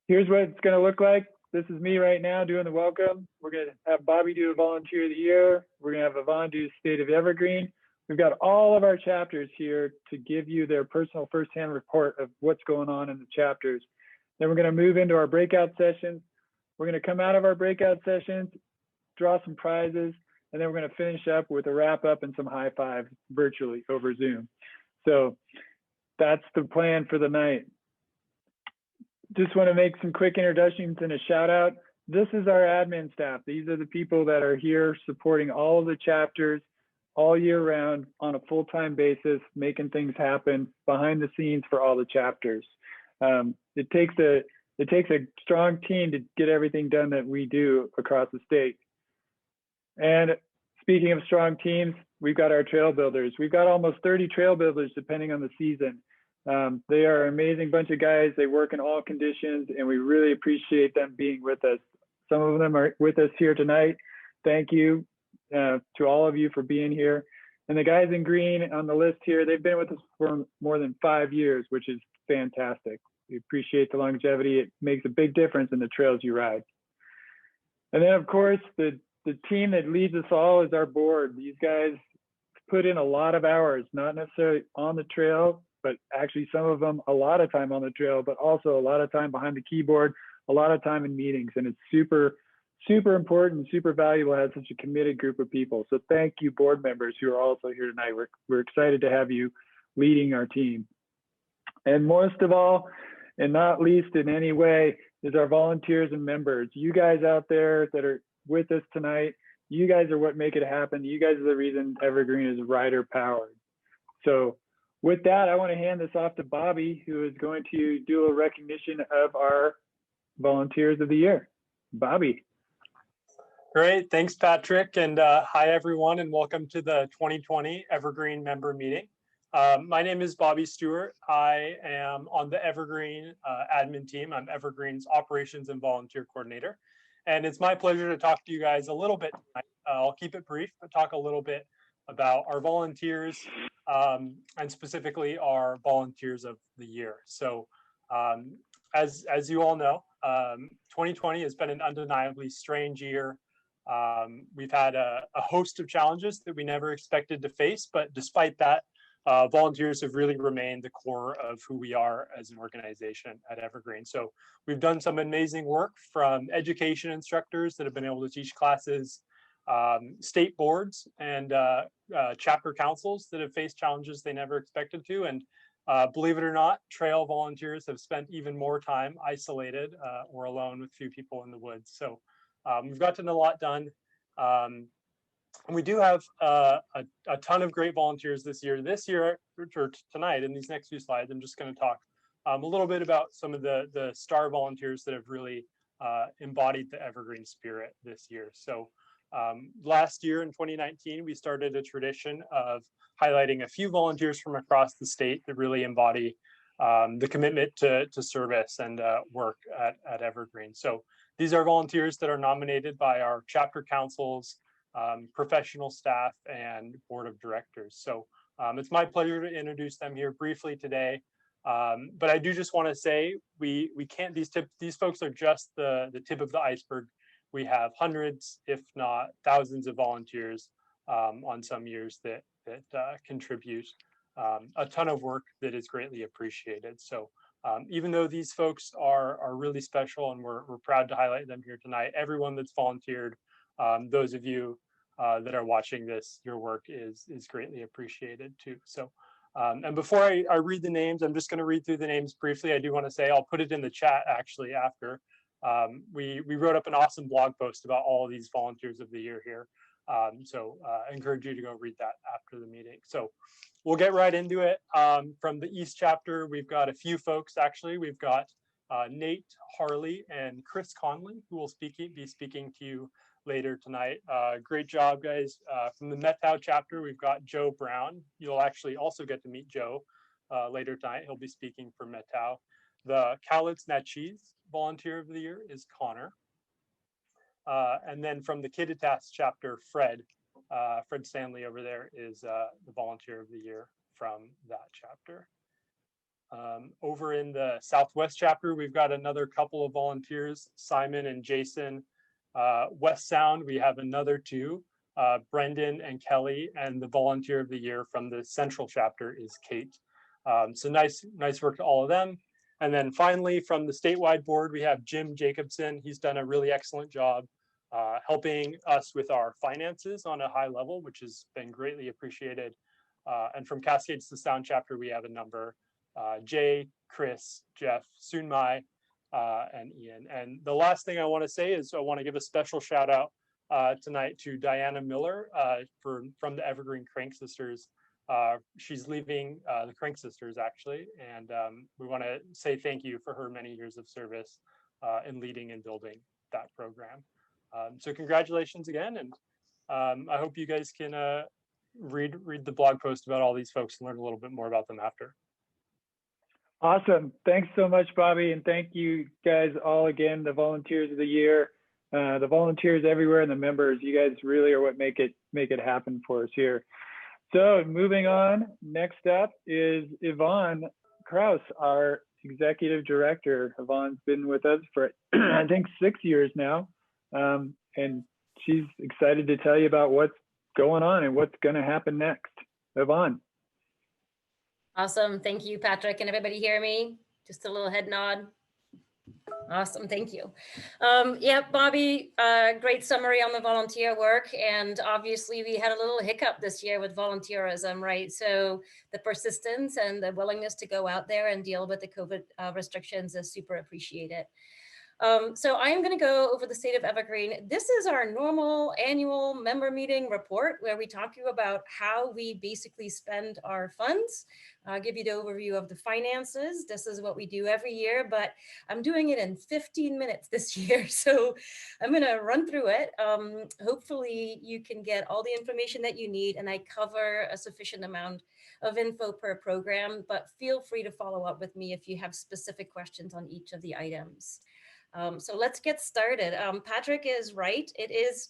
here's what it's going to look like. This is me right now doing the welcome. We're going to have Bobby do a Volunteer of the Year. We're going to have Yvonne do State of Evergreen. We've got all of our chapters here to give you their personal firsthand report of what's going on in the chapters. Then we're going to move into our breakout sessions. We're going to come out of our breakout sessions, draw some prizes, and then we're going to finish up with a wrap up and some high fives virtually over Zoom. So that's the plan for the night. Just want to make some quick introductions and a shout out. This is our admin staff. These are the people that are here supporting all of the chapters all year round on a full-time basis, making things happen behind the scenes for all the chapters. It takes a strong team to get everything done that we do across the state. And speaking of strong teams, we've got our trail builders. We've got almost 30 trail builders depending on the season. They are an amazing bunch of guys. They work in all conditions, and we really appreciate them being with us. Some of them are with us here tonight. Thank you to all of you for being here. And the guys in green on the list here, they've been with us for more than 5 years, which is fantastic. We appreciate the longevity. It makes a big difference in the trails you ride. And then, of course, the team that leads us all is our board. These guys put in a lot of hours, not necessarily on the trail, but actually some of them a lot of time on the trail, but also a lot of time behind the keyboard, a lot of time in meetings. And it's super, super important, super valuable to have such a committed group of people. So thank you, board members who are also here tonight. We're excited to have you leading our team. And most of all, and not least in any way, is our volunteers and members. You guys out there that are with us tonight, you guys are what make it happen. You guys are the reason Evergreen is rider powered. So with that, I want to hand this off to Bobby, who is going to do a recognition of our Volunteers of the Year. Bobby. Great, thanks Patrick, and hi everyone, and welcome to the 2020 Evergreen member meeting. My name is Bobby Stewart. I am on the Evergreen admin team. I'm Evergreen's Operations and Volunteer Coordinator. And it's my pleasure to talk to you guys a little bit tonight. I'll keep it brief, but talk a little bit about our volunteers and specifically our Volunteers of the Year. So as you all know, 2020 has been an undeniably strange year. We've had a host of challenges that we never expected to face, but despite that, volunteers have really remained the core of who we are as an organization at Evergreen. So we've done some amazing work from education instructors that have been able to teach classes, state boards and chapter councils that have faced challenges they never expected to. And believe it or not, trail volunteers have spent even more time isolated or alone with few people in the woods. So we've gotten a lot done. And we do have a ton of great volunteers this year. Or tonight, in these next few slides, I'm just going to talk a little bit about some of the star volunteers that have really embodied the Evergreen spirit this year. So last year in 2019, we started a tradition of highlighting a few volunteers from across the state that really embody the commitment to service and work at Evergreen. So these are volunteers that are nominated by our chapter councils, professional staff, and board of directors. So it's my pleasure to introduce them here briefly today. But I do just want to say we can't, these folks are just the tip of the iceberg. We have hundreds, if not thousands of volunteers on some years that contribute a ton of work that is greatly appreciated. So even though these folks are really special and we're proud to highlight them here tonight, everyone that's volunteered, those of you that are watching this, your work is greatly appreciated too. So, and before I read the names, I'm just going to read through the names briefly. I do want to say I'll put it in the chat actually after. We wrote up an awesome blog post about all of these Volunteers of the Year here. So I encourage you to go read that after the meeting. So we'll get right into it. From the East chapter, we've got a few folks actually. We've got Nate Harley and Chris Conley, who will be speaking to you later tonight. Great job, guys. From the Meadow chapter, we've got Joe Brown. You'll actually also get to meet Joe later tonight. He'll be speaking for Meadow. The Cowlitz Natchez Volunteer of the Year is Connor. And then from the Kittitas chapter, Fred Stanley over there is the Volunteer of the Year from that chapter. Over in the Southwest chapter, we've got another couple of volunteers, Simon and Jason. West Sound, we have another two, Brendan and Kelly, and the volunteer of the year from the Central chapter is Kate. So nice work to all of them. And then finally, from the statewide board, we have Jim Jacobson. He's done a really excellent job helping us with our finances on a high level, which has been greatly appreciated. And from Cascades to Sound chapter, we have a number, Jay, Chris, Jeff, Sunmai, and Ian. And the last thing I want to say is I want to give a special shout out tonight to Diana Miller from the Evergreen Crank Sisters. She's leaving the Crank Sisters actually, and we want to say thank you for her many years of service in leading and building that program. So congratulations again, and I hope you guys can read the blog post about all these folks and learn a little bit more about them after. Awesome. Thanks so much, Bobby. And thank you guys all again, the volunteers of the year, the volunteers everywhere and the members. You guys really are what make it happen for us here. So moving on, next up is Yvonne Krauss, our executive director. Yvonne's been with us for, I think, 6 years now. And she's excited to tell you about what's going on and what's going to happen next. Yvonne. Awesome. Thank you, Patrick. Can everybody hear me? Just a little head nod. Awesome. Thank you. Yeah, Bobby, great summary on the volunteer work. And obviously we had a little hiccup this year with volunteerism, right? So the persistence and the willingness to go out there and deal with the COVID restrictions is super appreciated. So I am going to go over the state of Evergreen. This is our normal annual member meeting report where we talk to you about how we basically spend our funds. I'll give you the overview of the finances. This is what we do every year, but I'm doing it in 15 minutes this year. So I'm going to run through it. Hopefully you can get all the information that you need, and I cover a sufficient amount of info per program, but feel free to follow up with me if you have specific questions on each of the items. So let's get started. Patrick is right. It is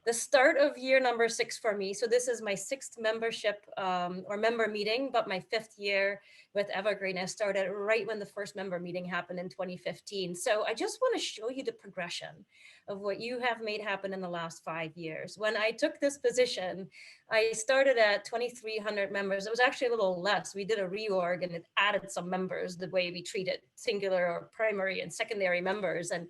the start of year number 6 for me. So this is my 6th membership or member meeting, but my 5th year with Evergreen. I started right when the first member meeting happened in 2015. So I just want to show you the progression of what you have made happen in the last 5 years. When I took this position, I started at 2,300 members. It was actually a little less. We did a reorg and it added some members, the way we treated singular or primary and secondary members. And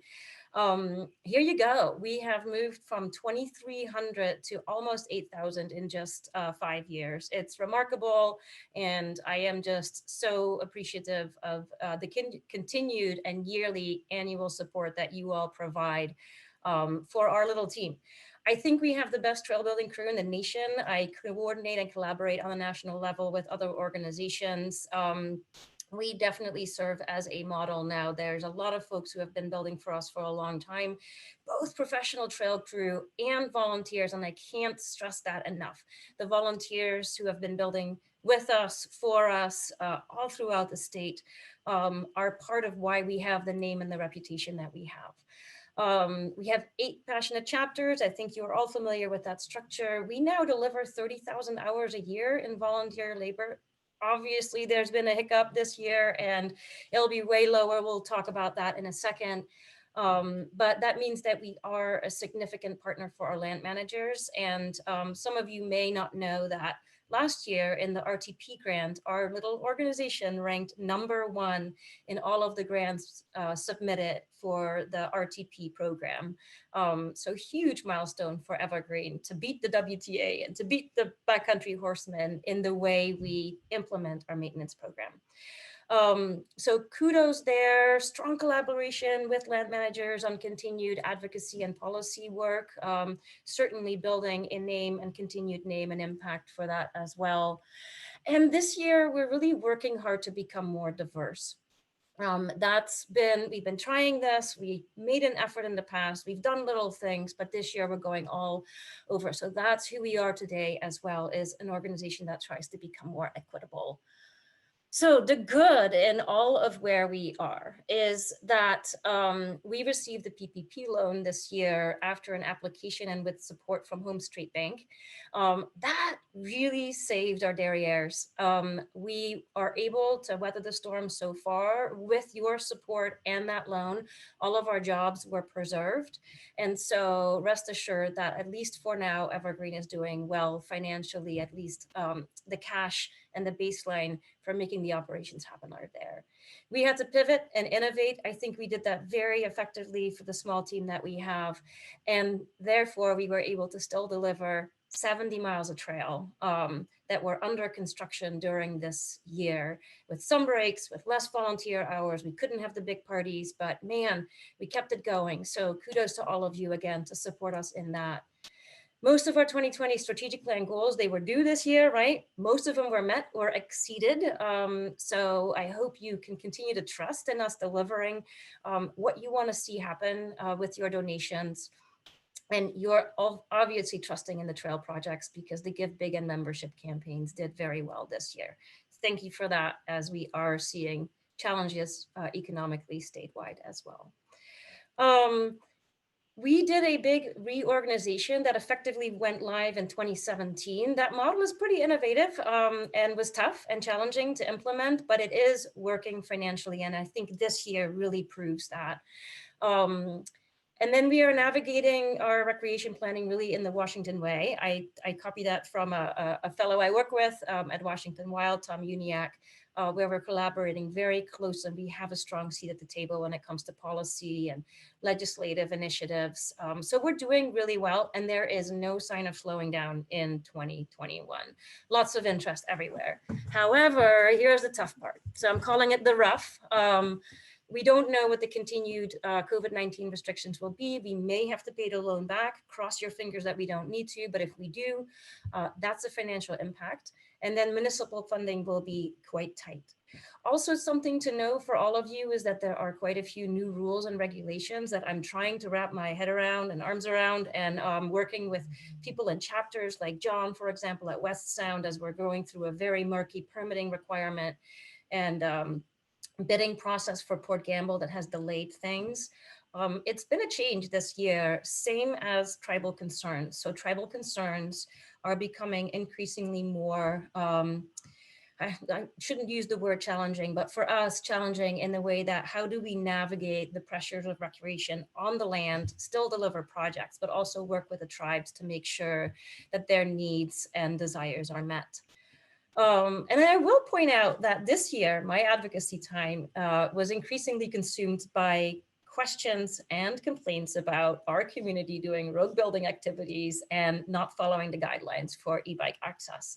here you go. We have moved from 2,300 to almost 8,000 in just 5 years. It's remarkable. And I am just so appreciative of the continued and yearly annual support that you all provide for our little team. I think we have the best trail building crew in the nation. I coordinate and collaborate on a national level with other organizations. We definitely serve as a model now. There's a lot of folks who have been building for us for a long time, both professional trail crew and volunteers, and I can't stress that enough. The volunteers who have been building with us, for us, all throughout the state are part of why we have the name and the reputation that we have. We have 8 passionate chapters. I think you are all familiar with that structure. We now deliver 30,000 hours a year in volunteer labor. Obviously, there's been a hiccup this year and it'll be way lower. We'll talk about that in a second. But that means that we are a significant partner for our land managers. And some of you may not know that last year in the RTP grant, our little organization ranked #1 in all of the grants submitted for the RTP program. So huge milestone for Evergreen to beat the WTA and to beat the Backcountry Horsemen in the way we implement our maintenance program. So kudos there, strong collaboration with land managers on continued advocacy and policy work, certainly building a name and continued name and impact for that as well. And this year, we're really working hard to become more diverse. We've been trying this. We made an effort in the past. We've done little things, but this year we're going all over. So that's who we are today as well, is an organization that tries to become more equitable. So the good in all of where we are is that we received the PPP loan this year after an application and with support from Home Street Bank. That really saved our derrieres. We are able to weather the storm so far with your support and that loan. All of our jobs were preserved. And so rest assured that at least for now, Evergreen is doing well financially, at least the cash and the baseline for making the operations happen are there. We had to pivot and innovate. I think we did that very effectively for the small team that we have. And therefore, we were able to still deliver 70 miles of trail that were under construction during this year with some breaks, with less volunteer hours. We couldn't have the big parties, but man, we kept it going. So kudos to all of you again to support us in that. Most of our 2020 strategic plan goals, they were due this year, right? Most of them were met or exceeded. So I hope you can continue to trust in us delivering what you want to see happen with your donations. And you're obviously trusting in the trail projects because the Give Big and membership campaigns did very well this year. Thank you for that, as we are seeing challenges economically statewide as well. We did a big reorganization that effectively went live in 2017. That model is pretty innovative and was tough and challenging to implement, but it is working financially. And I think this year really proves that. And then we are navigating our recreation planning really in the Washington way. I copy that from a fellow I work with at Washington Wild, Tom Uniacke, where we're collaborating very close and we have a strong seat at the table when it comes to policy and legislative initiatives. So we're doing really well and there is no sign of slowing down in 2021. Lots of interest everywhere. However, here's the tough part. So I'm calling it the rough. We don't know what the continued COVID-19 restrictions will be. We may have to pay the loan back. Cross your fingers that we don't need to, but if we do, that's a financial impact. And then municipal funding will be quite tight. Also, something to know for all of you is that there are quite a few new rules and regulations that I'm trying to wrap my head around and arms around, and working with people in chapters like John, for example, at West Sound, as we're going through a very murky permitting requirement and bidding process for Port Gamble that has delayed things. It's been a change this year, same as tribal concerns. So tribal concerns are becoming increasingly more, I shouldn't use the word challenging, but for us, challenging in the way that how do we navigate the pressures of recreation on the land, still deliver projects, but also work with the tribes to make sure that their needs and desires are met. And then I will point out that this year, my advocacy time was increasingly consumed by questions and complaints about our community doing road building activities and not following the guidelines for e-bike access.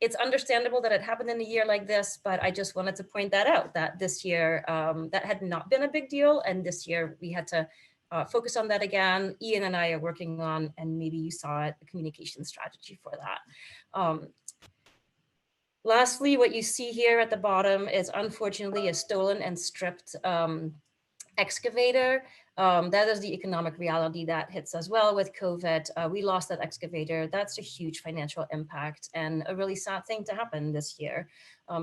It's understandable that it happened in a year like this, but I just wanted to point that out, that this year that had not been a big deal. And this year we had to focus on that again. Ian and I are working on, and maybe you saw it, a communication strategy for that. Lastly, what you see here at the bottom is unfortunately a stolen and stripped excavator. That is the economic reality that hits us well with COVID. We lost that excavator. That's a huge financial impact and a really sad thing to happen this year.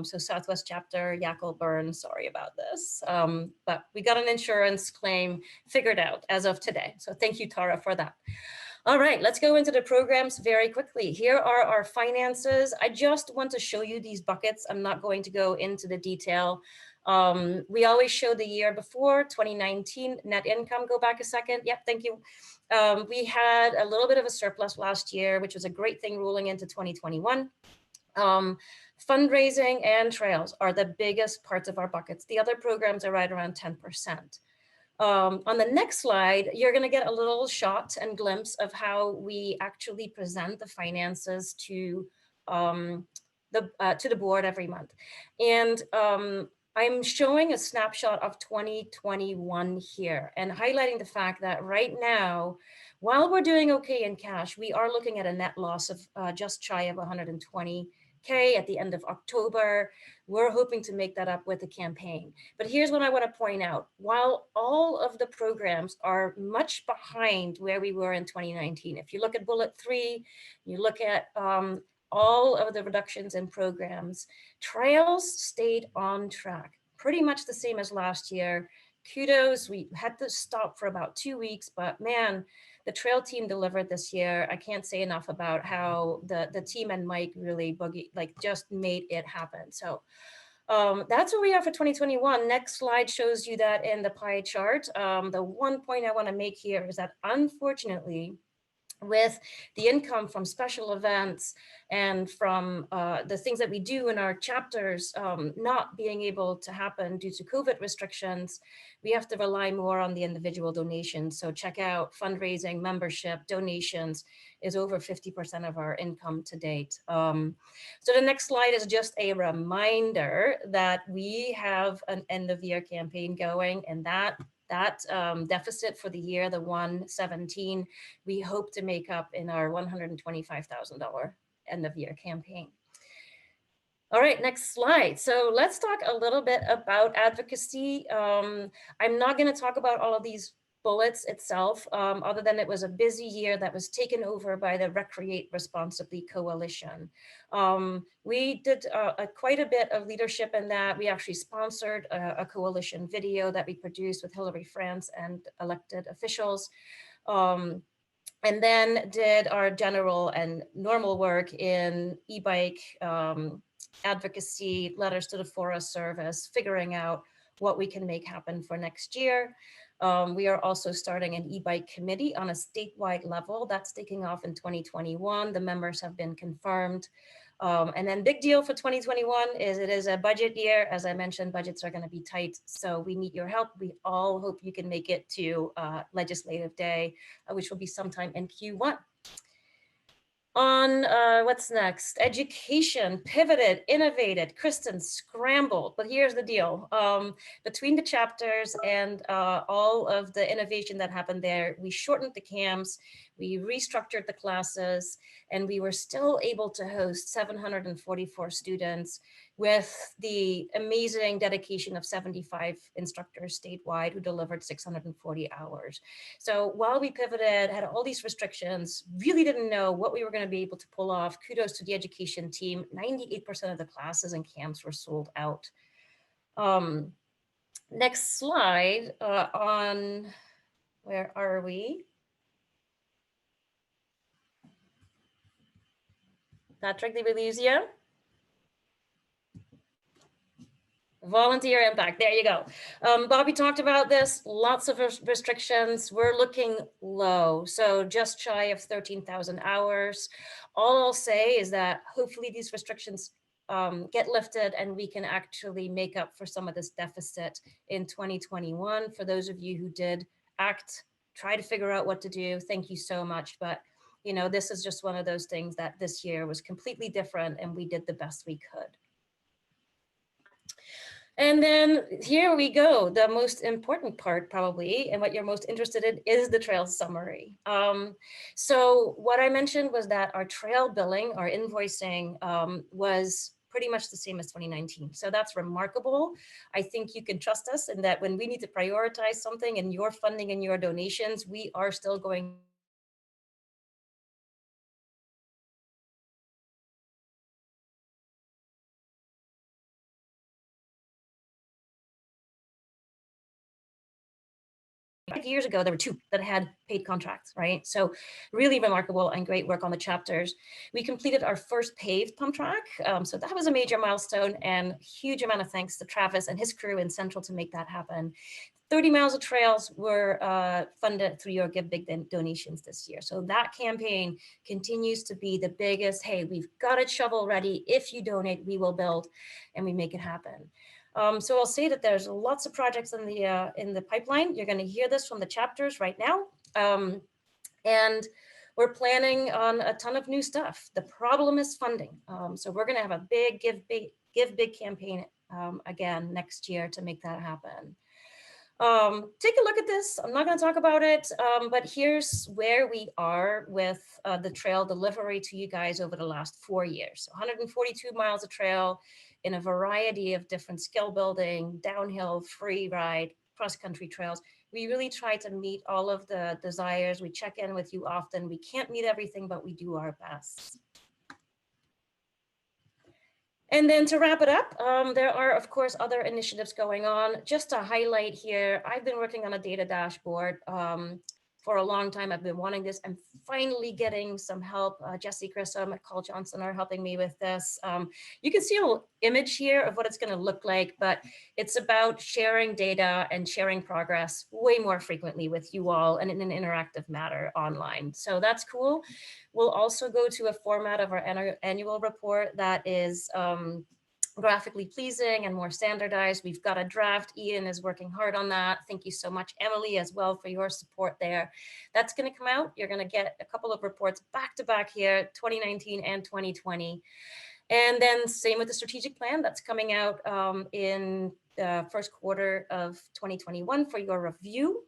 So Southwest Chapter, Yackle Burn, sorry about this. But we got an insurance claim figured out as of today. So thank you, Tara, for that. All right, let's go into the programs very quickly. Here are our finances. I just want to show you these buckets. I'm not going to go into the detail. We always show the year before, 2019, net income. Go back a second. Yep, thank you. We had a little bit of a surplus last year, which was a great thing rolling into 2021. Fundraising and trails are the biggest parts of our buckets. The other programs are right around 10%. On the next slide, you're going to get a little shot and glimpse of how we actually present the finances to the board every month. And I'm showing a snapshot of 2021 here and highlighting the fact that right now, while we're doing okay in cash, we are looking at a net loss of just shy of 120K at the end of October. We're hoping to make that up with the campaign. But here's what I want to point out. While all of the programs are much behind where we were in 2019, if you look at bullet 3, you look at all of the reductions in programs. Trails stayed on track, pretty much the same as last year. Kudos, we had to stop for about 2 weeks, but man, the trail team delivered this year. I can't say enough about how the team and Mike really just made it happen. So that's what we have for 2021. Next slide shows you that in the pie chart. The one point I want to make here is that unfortunately, with the income from special events and from the things that we do in our chapters not being able to happen due to COVID restrictions, we have to rely more on the individual donations. So check out fundraising, membership, donations is over 50% of our income to date. So the next slide is just a reminder that we have an end of year campaign going, and that deficit for the year, the 117, we hope to make up in our $125,000 end of year campaign. All right, next slide. So let's talk a little bit about advocacy. I'm not going to talk about all of these bullets itself, other than it was a busy year that was taken over by the Recreate Responsibly Coalition. We did quite a bit of leadership in that. We actually sponsored a coalition video that we produced with Hillary France and elected officials. And then did our general and normal work in e-bike advocacy, letters to the Forest Service, figuring out what we can make happen for next year. We are also starting an e-bike committee on a statewide level. That's taking off in 2021. The members have been confirmed. And then big deal for 2021 is it is a budget year. As I mentioned, budgets are going to be tight. So we need your help. We all hope you can make it to Legislative Day, which will be sometime in Q1. On what's next? Education, pivoted, innovated, Kristen scrambled. But here's the deal. Between the chapters and all of the innovation that happened there, we shortened the camps, we restructured the classes, and we were still able to host 744 students with the amazing dedication of 75 instructors statewide who delivered 640 hours. So while we pivoted, had all these restrictions, really didn't know what we were going to be able to pull off. Kudos to the education team. 98% of the classes and camps were sold out. Next slide on, where are we? Patrick, did we lose you? Volunteer impact, there you go. Bobby talked about this, lots of restrictions. We're looking low, so just shy of 13,000 hours. All I'll say is that hopefully these restrictions get lifted and we can actually make up for some of this deficit in 2021. For those of you who did act, try to figure out what to do, thank you so much. But you know, this is just one of those things that this year was completely different and we did the best we could. And then here we go. The most important part probably, and what you're most interested in, is the trail summary. So what I mentioned was that our trail billing, our invoicing was pretty much the same as 2019. So that's remarkable. I think you can trust us in that when we need to prioritize something in your funding and your donations, we are still going years ago, there were 2 that had paid contracts, right? So really remarkable and great work on the chapters. We completed our first paved pump track. So that was a major milestone and huge amount of thanks to Travis and his crew in Central to make that happen. 30 miles of trails were funded through your Give Big donations this year. So that campaign continues to be the biggest, hey, we've got it shovel ready. If you donate, we will build, and we make it happen. So I'll say that there's lots of projects in the pipeline. You're going to hear this from the chapters right now. And we're planning on a ton of new stuff. The problem is funding. So we're going to have a big Give Big campaign again next year to make that happen. Take a look at this. I'm not going to talk about it, but here's where we are with the trail delivery to you guys over the last 4 years. So 142 miles of trail in a variety of different skill building, downhill, free ride, cross-country trails. We really try to meet all of the desires. We check in with you often. We can't meet everything, but we do our best. And then to wrap it up, there are, of course, other initiatives going on. Just to highlight here, I've been working on a data dashboard for a long time. I've been wanting this. I'm finally getting some help. Jesse Grissom at Call Johnson are helping me with this. You can see a little image here of what it's going to look like, but it's about sharing data and sharing progress way more frequently with you all and in an interactive manner online. So that's cool. We'll also go to a format of our annual report that is graphically pleasing and more standardized. We've got a draft. Ian is working hard on that. Thank you so much, Emily, as well, for your support there. That's going to come out. You're going to get a couple of reports back to back here, 2019 and 2020. And then same with the strategic plan that's coming out in the first quarter of 2021 for your review.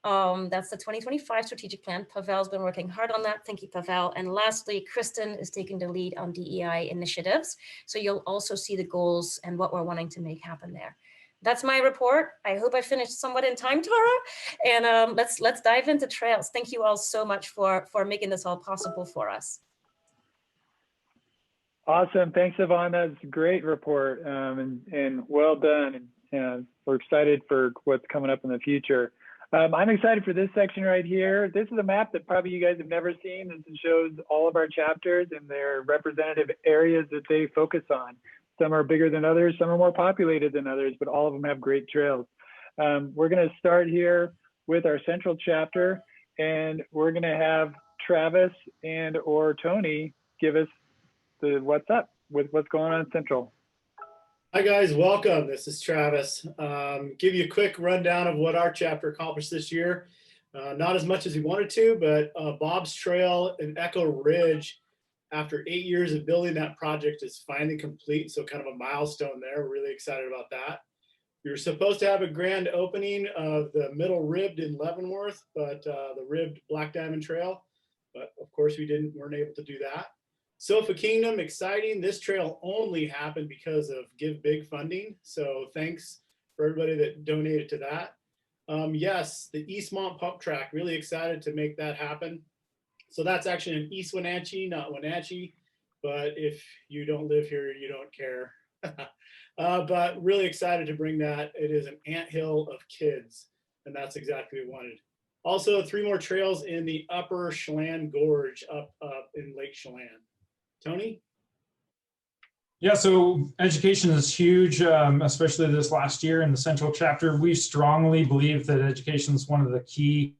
That's the 2025 strategic plan. Pavel's been working hard on that. Thank you, Pavel. And lastly, Kristen is taking the lead on DEI initiatives. So you'll also see the goals and what we're wanting to make happen there. That's my report. I hope I finished somewhat in time, Tara. And let's dive into trails. Thank you all so much for making this all possible for us. Awesome. Thanks, Yvonne. That's a great report and well done. And we're excited for what's coming up in the future. I'm excited for this section right here. This is a map that probably you guys have never seen. This shows all of our chapters and their representative areas that they focus on. Some are bigger than others, some are more populated than others, but all of them have great trails. We're going to start here with our central chapter, and we're going to have Travis and or Tony give us the what's up with what's going on in Central. Hi guys, welcome. This is Travis. Give you a quick rundown of what our chapter accomplished this year. Not as much as we wanted to, but Bob's Trail and Echo Ridge, after 8 years of building that project, is finally complete. So kind of a milestone there. We're really excited about that. We were supposed to have a grand opening of the middle ribbed in Leavenworth, but the ribbed Black Diamond Trail, but of course we weren't able to do that. Sofa Kingdom, exciting. This trail only happened because of Give Big funding. So thanks for everybody that donated to that. Yes, the Eastmont pump track, really excited to make that happen. So that's actually in East Wenatchee, not Wenatchee, but if you don't live here, you don't care. But really excited to bring that. It is an anthill of kids, and that's exactly what we wanted. Also, 3 more trails in the upper Chelan Gorge up in Lake Chelan. Tony? Yeah, so education is huge, especially this last year in the Central chapter. We strongly believe that education is one of the key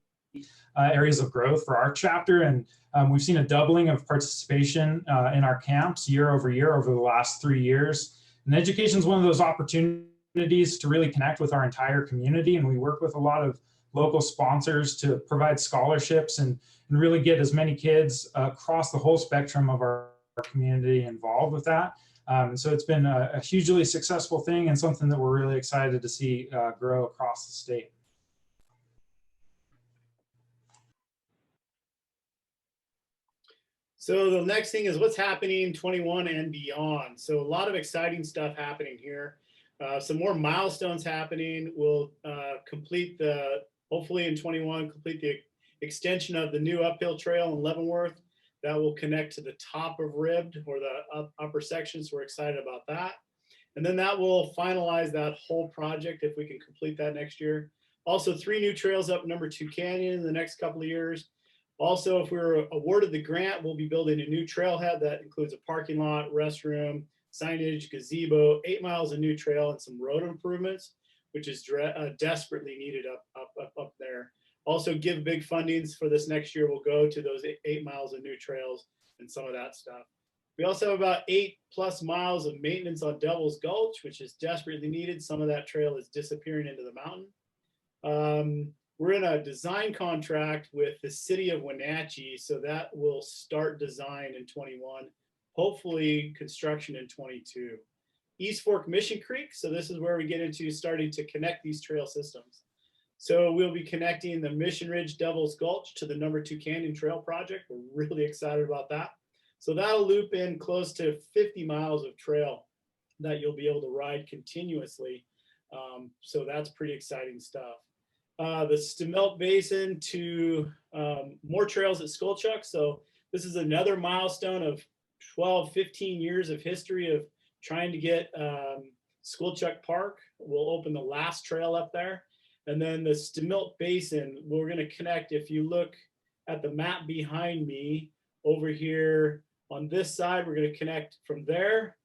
areas of growth for our chapter, and we've seen a doubling of participation in our camps year over the last 3 years. And education is one of those opportunities to really connect with our entire community, and we work with a lot of local sponsors to provide scholarships and really get as many kids across the whole spectrum of our community involved with that. So it's been a hugely successful thing and something that we're really excited to see grow across the state. So the next thing is what's happening in 21 and beyond. So a lot of exciting stuff happening here. Some more milestones happening. We'll hopefully in 21, complete the extension of the new uphill trail in Leavenworth. That will connect to the top of Ribbed or the upper sections. So we're excited about that. And then that will finalize that whole project if we can complete that next year. Also 3 new trails up number 2 Canyon in the next couple of years. Also, if we're awarded the grant, we'll be building a new trailhead that includes a parking lot, restroom, signage, gazebo, 8 miles of new trail, and some road improvements, which is desperately needed up there. Also, Give Big fundings for this next year will go to those 8 miles of new trails and some of that stuff. We also have about 8+ miles of maintenance on Devil's Gulch, which is desperately needed. Some of that trail is disappearing into the mountain. We're in a design contract with the city of Wenatchee, so that will start design in 21, hopefully construction in 22. East Fork Mission Creek, so this is where we get into starting to connect these trail systems. So we'll be connecting the Mission Ridge Devil's Gulch to the number 2 Canyon Trail project. We're really excited about that. So that'll loop in close to 50 miles of trail that you'll be able to ride continuously. So that's pretty exciting stuff. The Stemelt Basin to more trails at Skullchuck. So this is another milestone of 12, 15 years of history of trying to get Schoolchuck Park. We'll open the last trail up there. And then the Stemilt Basin, we're going to connect. If you look at the map behind me over here on this side, we're going to connect from there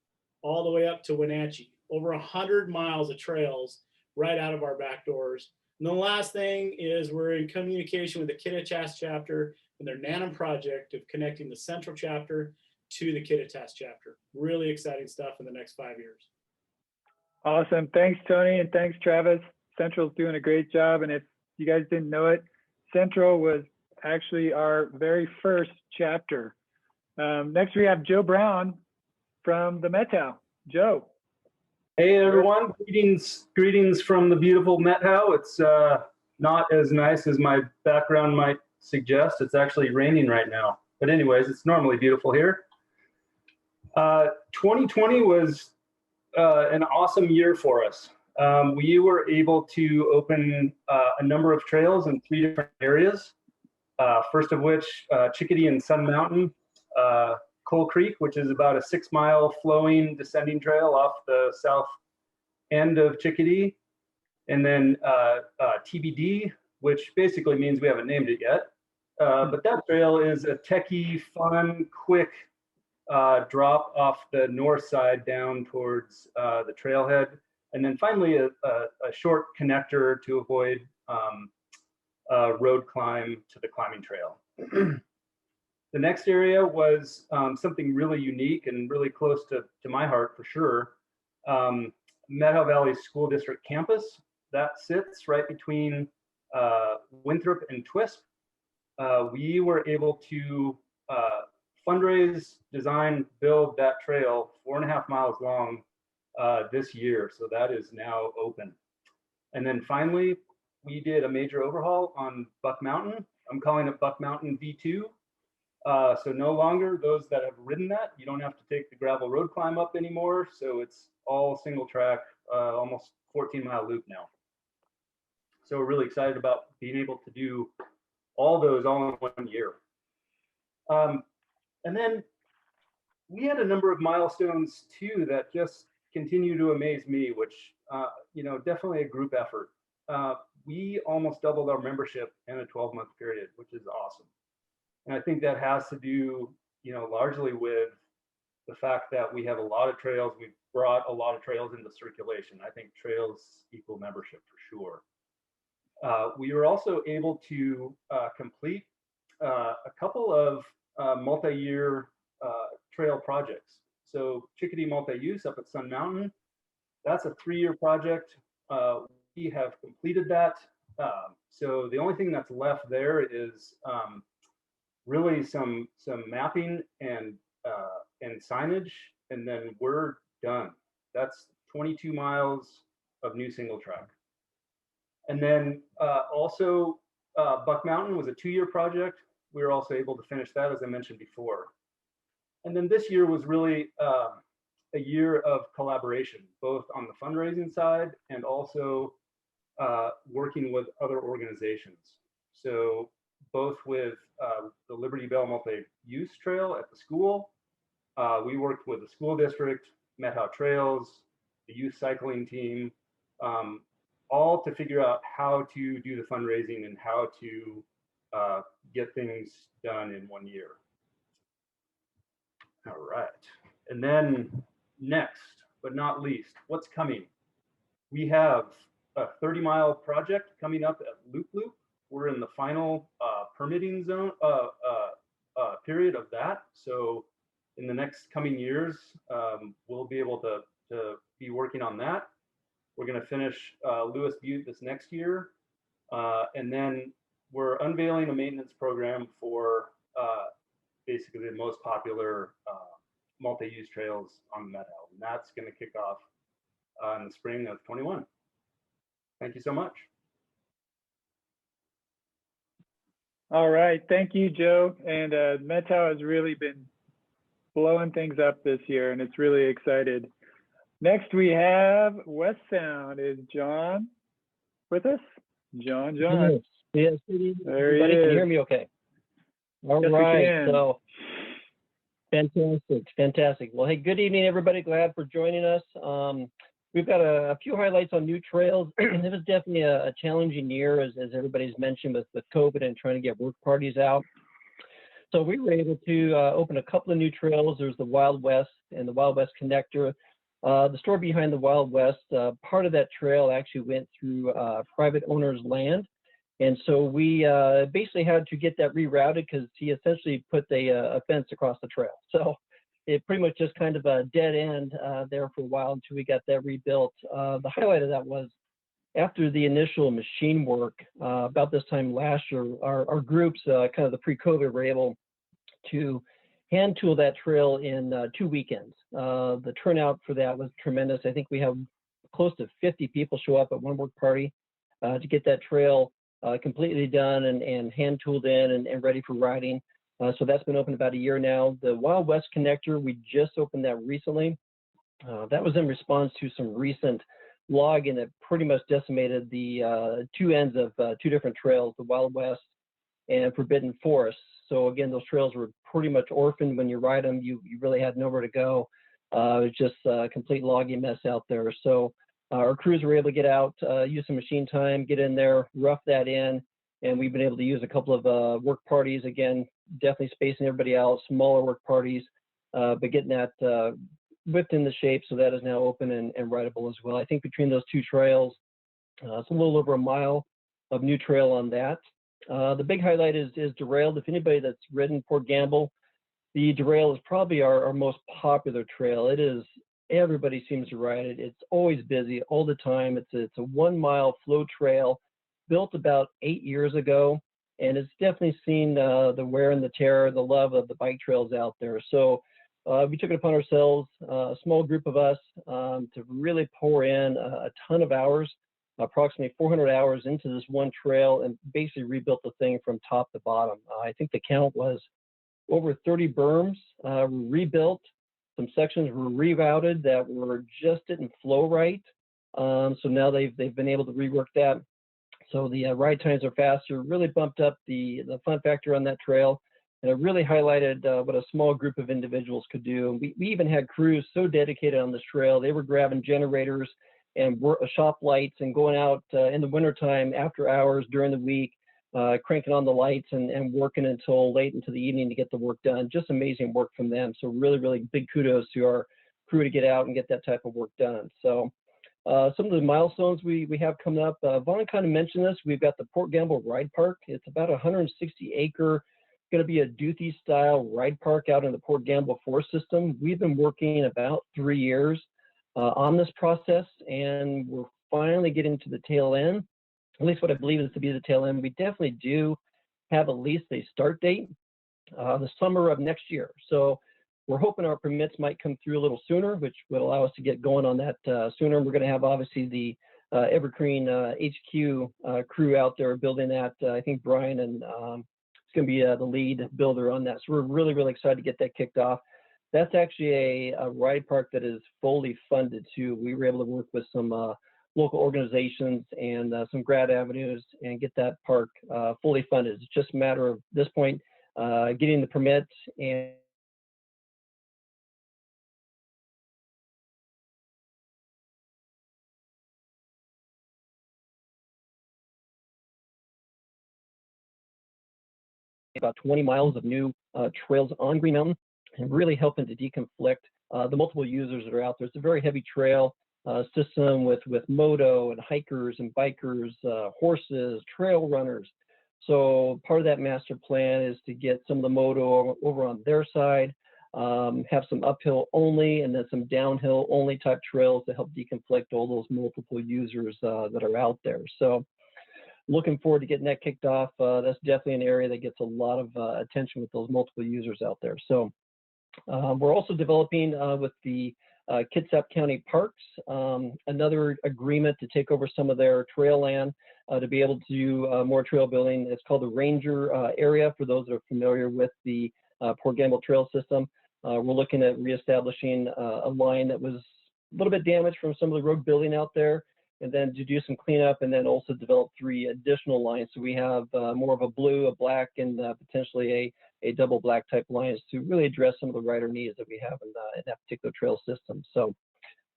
all the way up to Wenatchee. Over 100 miles of trails right out of our back doors. And the last thing is we're in communication with the Kittitas chapter and their Nanum project of connecting the central chapter to the Kittitas chapter. Really exciting stuff in the next 5 years. Awesome. Thanks, Tony, and thanks, Travis. Central's doing a great job. And if you guys didn't know it, Central was actually our very first chapter. Next, we have Joe Brown from the Meadow. Joe. Hey everyone, greetings from the beautiful Meadow. It's not as nice as my background might suggest. It's actually raining right now. But anyways, it's normally beautiful here. 2020 was an awesome year for us. We were able to open a number of trails in 3 different areas. First of which, Chickadee and Sun Mountain, Coal Creek, which is about a 6-mile flowing descending trail off the south end of Chickadee. And then TBD, which basically means we haven't named it yet. But that trail is a techie, fun, quick drop off the north side down towards the trailhead. And then finally, a short connector to avoid road climb to the climbing trail. The next area was something really unique and really close to my heart for sure. Meadow Valley School District campus that sits right between Winthrop and Twisp. We were able to fundraise, design, build that trail 4.5 miles long this year. So that is now open. And then finally, we did a major overhaul on Buck Mountain. I'm calling it Buck Mountain V2. So no longer those that have ridden that, you don't have to take the gravel road climb up anymore. So it's all single track, almost 14-mile loop now. So we're really excited about being able to do all those all in 1 year. And then we had a number of milestones too that just continue to amaze me, which, definitely a group effort. We almost doubled our membership in a 12-month period, which is awesome. And I think that has to do, largely with the fact that we have a lot of trails. We've brought a lot of trails into circulation. I think trails equal membership for sure. We were also able to complete a couple of multi-year trail projects. So Chickadee multi-use up at Sun Mountain, that's a 3-year project. We have completed that. So the only thing that's left there is really some mapping and signage, and then we're done. That's 22 miles of new single track. And then also Buck Mountain was a 2-year project. We were also able to finish that, as I mentioned before. And then this year was really a year of collaboration, both on the fundraising side and also working with other organizations. So both with the Liberty Bell Multi-Use Trail at the school, we worked with the school district, Meadow Trails, the youth cycling team, all to figure out how to do the fundraising and how to get things done in 1 year. All right. And then next, but not least, what's coming? We have a 30-mile project coming up at Loop Loop. We're in the final permitting zone period of that. So in the next coming years, we'll be able to be working on that. We're going to finish Lewis Butte this next year. And then we're unveiling a maintenance program for basically the most popular multi-use trails on the Meadow. And that's going to kick off in the spring of 21. Thank you so much. All right. Thank you, Joe. And Meadow has really been blowing things up this year, and it's really excited. Next, we have West Sound. Is John with us? John. Yes, there he everybody is. can hear me okay. All Yes, right, so Fantastic, fantastic. Well, hey, good evening, everybody. Glad for joining us. We've got a few highlights on new trails. It was definitely a challenging year, as everybody's mentioned, with COVID and trying to get work parties out. So we were able to open a couple of new trails. There's the Wild West and the Wild West Connector. The story behind the Wild West, part of that trail actually went through private owner's land. And so we basically had to get that rerouted because he essentially put a fence across the trail. So it pretty much just kind of a dead end there for a while until we got that rebuilt. The highlight of that was after the initial machine work, about this time last year, our groups, kind of the pre-COVID, were able to hand tool that trail in 2 weekends. The turnout for that was tremendous. I think we have close to 50 people show up at one work party to get that trail completely done and hand tooled in and ready for riding. So that's been open about a year now. The Wild West Connector, we just opened that recently. That was in response to some recent logging that pretty much decimated the two ends of two different trails, the Wild West and Forbidden Forest. So again, those trails were pretty much orphaned. When you ride them, you really had nowhere to go. It was just a complete logging mess out there. So our crews were able to get out, use some machine time, get in there, rough that in, and we've been able to use a couple of work parties. Again, definitely spacing everybody out, smaller work parties, but getting that whipped into shape, so that is now open and rideable as well. I think between those two trails, it's a little over a mile of new trail on that. The big highlight is Derailed. If anybody that's ridden Port Gamble, the Derailed is probably our most popular trail. It is, everybody seems to ride it. It's always busy all the time. It's a 1 mile flow trail built about 8 years ago, and it's definitely seen the wear and the tear, the love of the bike trails out there. So we took it upon ourselves, a small group of us, to really pour in a ton of hours, approximately 400 hours into this one trail, and basically rebuilt the thing from top to bottom. I think the count was over 30 berms rebuilt. Some sections were rerouted that just didn't flow right. So now they've been able to rework that. So the ride times are faster, really bumped up the fun factor on that trail. And it really highlighted what a small group of individuals could do. We even had crews so dedicated on this trail, they were grabbing generators and shop lights and going out in the wintertime after hours during the week, cranking on the lights and working until late into the evening to get the work done. Just amazing work from them. So really, really big kudos to our crew to get out and get that type of work done. So some of the milestones we have coming up, Vaughn kind of mentioned this. We've got the Port Gamble Ride Park. It's about 160 acre, going to be a Duthie style ride park out in the Port Gamble Forest System. We've been working about 3 years on this process, and we're finally getting to the tail end, at least what I believe is to be the tail end. We definitely do have at least a start date, the summer of next year. So we're hoping our permits might come through a little sooner, which would allow us to get going on that sooner. We're going to have obviously the Evergreen HQ crew out there building that. I think Brian and it's going to be the lead builder on that. So we're really, really excited to get that kicked off. That's actually a ride park that is fully funded too. We were able to work with some local organizations and some grant avenues and get that park fully funded. It's just a matter of this point getting the permits and about 20 miles of new trails on Green Mountain, and really helping to deconflict the multiple users that are out there. It's a very heavy trail system with moto and hikers and bikers, horses, trail runners. So part of that master plan is to get some of the moto over on their side, have some uphill only and then some downhill only type trails to help deconflict all those multiple users that are out there. So looking forward to getting that kicked off. That's definitely an area that gets a lot of attention with those multiple users out there. So we're also developing with the Kitsap County Parks, another agreement to take over some of their trail land to be able to do more trail building. It's called the Ranger area for those that are familiar with the Port Gamble Trail System. We're looking at reestablishing a line that was a little bit damaged from some of the road building out there, and then to do some cleanup, and then also develop 3 additional lines. So we have more of a blue, a black, and potentially a double black type lines to really address some of the rider needs that we have in that particular trail system. So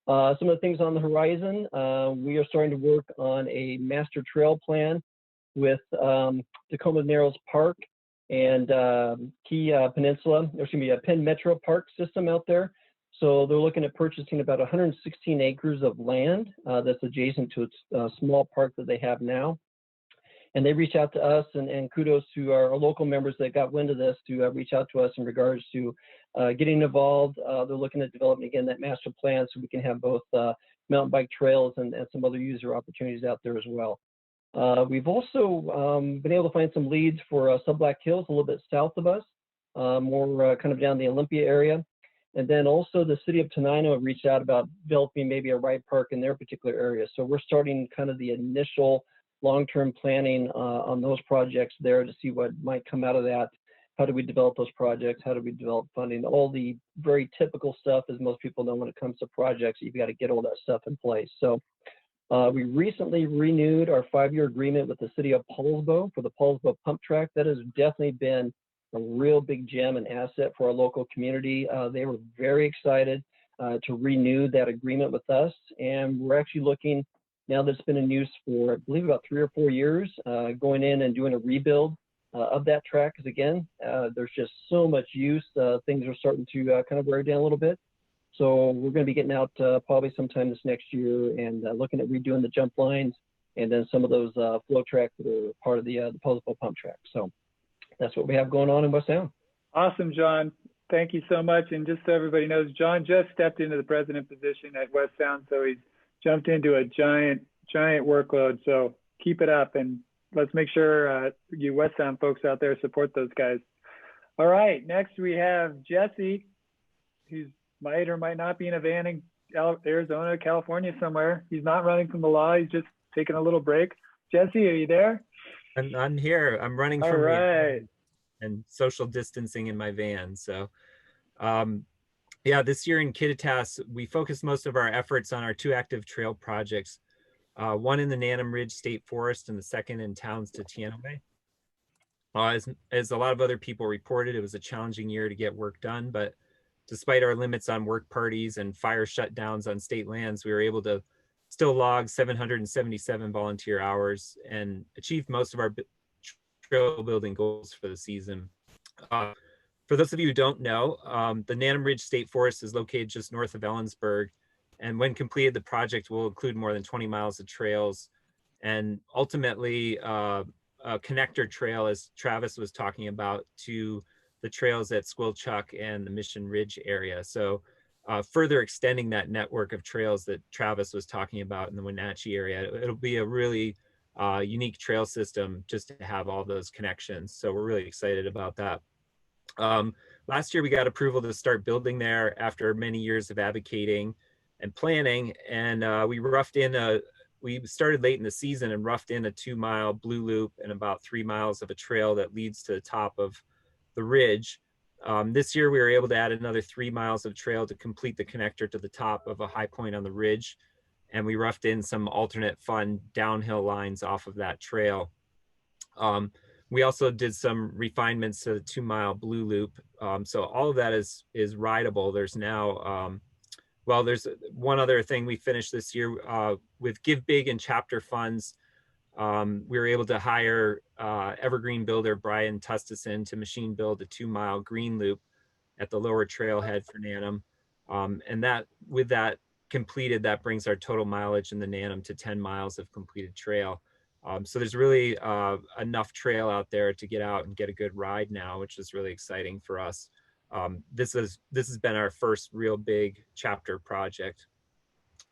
some of the things on the horizon, we are starting to work on a master trail plan with Tacoma Narrows Park and Key Peninsula. There's going to be a Penn Metro Park system out there. So they're looking at purchasing about 116 acres of land that's adjacent to a small park that they have now. And they reach out to us, and kudos to our local members that got wind of this to reach out to us in regards to getting involved. They're looking at developing, again, that master plan so we can have both mountain bike trails and some other user opportunities out there as well. We've also been able to find some leads for Sub-Black Hills a little bit south of us, more kind of down the Olympia area. And then also the city of Tenino reached out about developing maybe a ride park in their particular area. So we're starting kind of the initial long-term planning on those projects there to see what might come out of that. How do we develop those projects? How do we develop funding? All the very typical stuff, as most people know when it comes to projects, you've got to get all that stuff in place. So we recently renewed our 5-year agreement with the city of Paulsville for the Paulsville pump track. That has definitely been a real big gem and asset for our local community. They were very excited to renew that agreement with us. And we're actually looking, now that it's been in use for, I believe, about 3 or 4 years, going in and doing a rebuild of that track. Because again, there's just so much use. Things are starting to kind of wear down a little bit. So we're going to be getting out probably sometime this next year and looking at redoing the jump lines and then some of those flow tracks that are part of the Paulsville pump track. So that's what we have going on in West Sound. Awesome, John. Thank you so much. And just so everybody knows, John just stepped into the president position at West Sound, so he's jumped into a giant workload. So keep it up, and let's make sure you West Sound folks out there support those guys. All right, next we have Jesse, who's might or might not be in a van in Arizona, California somewhere. He's not running from the law. He's just taking a little break. Jesse, are you there? I'm here. I'm running All from right. and social distancing in my van. So yeah, this year in Kittitas, we focused most of our efforts on our 2 active trail projects, one in the Nanum Ridge State Forest and the second in Towns to Teanaway. As a lot of other people reported, it was a challenging year to get work done, but despite our limits on work parties and fire shutdowns on state lands, we were able to still log 777 volunteer hours and achieve most of our trail building goals for the season. For those of you who don't know, the Nanum Ridge State Forest is located just north of Ellensburg. And when completed, the project will include more than 20 miles of trails and ultimately a connector trail, as Travis was talking about, to the trails at Squilchuck and the Mission Ridge area. So further extending that network of trails that Travis was talking about in the Wenatchee area. It'll be a really unique trail system just to have all those connections. So we're really excited about that. Last year, we got approval to start building there after many years of advocating and planning. And we started late in the season and roughed in a 2-mile blue loop and about 3 miles of a trail that leads to the top of the ridge. This year, we were able to add another 3 miles of trail to complete the connector to the top of a high point on the ridge. And we roughed in some alternate fun downhill lines off of that trail. We also did some refinements to the 2-mile blue loop. So all of that is rideable. There's now, well, there's one other thing we finished this year with Give Big and chapter funds. We were able to hire Evergreen builder Brian Tustison to machine build a 2-mile green loop at the lower trailhead for Nanum. And that, with that completed, that brings our total mileage in the Nanum to 10 miles of completed trail. So there's really enough trail out there to get out and get a good ride now, which is really exciting for us. This has been our first real big chapter project.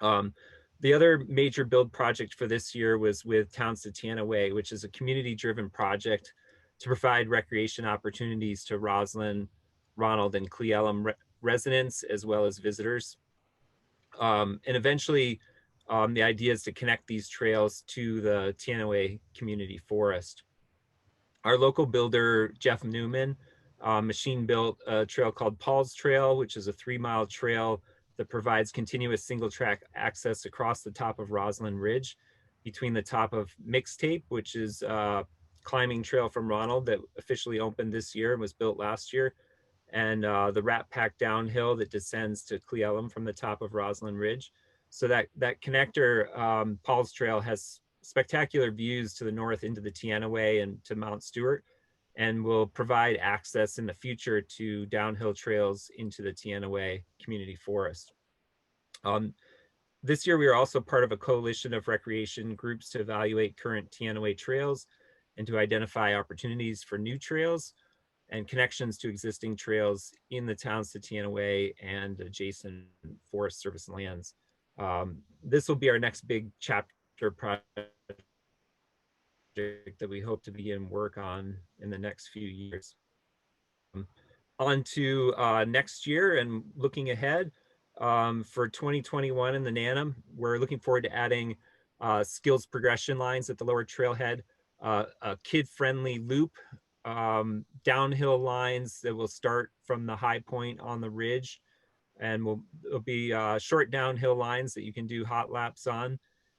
The other major build project for this year was with Towns to Teanaway, which is a community-driven project to provide recreation opportunities to Roslyn, Ronald, and Cle Elum residents, as well as visitors. And eventually, the idea is to connect these trails to the Teanaway Community Forest. Our local builder, Jeff Newman, machine built a trail called Paul's Trail, which is a 3-mile trail that provides continuous single track access across the top of Roslyn Ridge between the top of Mixtape, which is climbing trail from Ronald that officially opened this year and was built last year, and the Rat Pack downhill that descends to Cle Elum from the top of Roslyn Ridge. So that connector, Paul's Trail, has spectacular views to the north into the Teanaway and to Mount Stewart, and will provide access in the future to downhill trails into the Teanaway Community Forest. This year, we are also part of a coalition of recreation groups to evaluate current Teanaway trails and to identify opportunities for new trails and connections to existing trails in the towns to Teanaway and adjacent Forest Service lands. This will be our next big chapter project that we hope to begin work on in the next few years. On to next year and looking ahead, for 2021 in the Nanum, we're looking forward to adding skills progression lines at the lower trailhead, a kid-friendly loop, downhill lines that will start from the high point on the ridge, and it'll be short downhill lines that you can do hot laps on.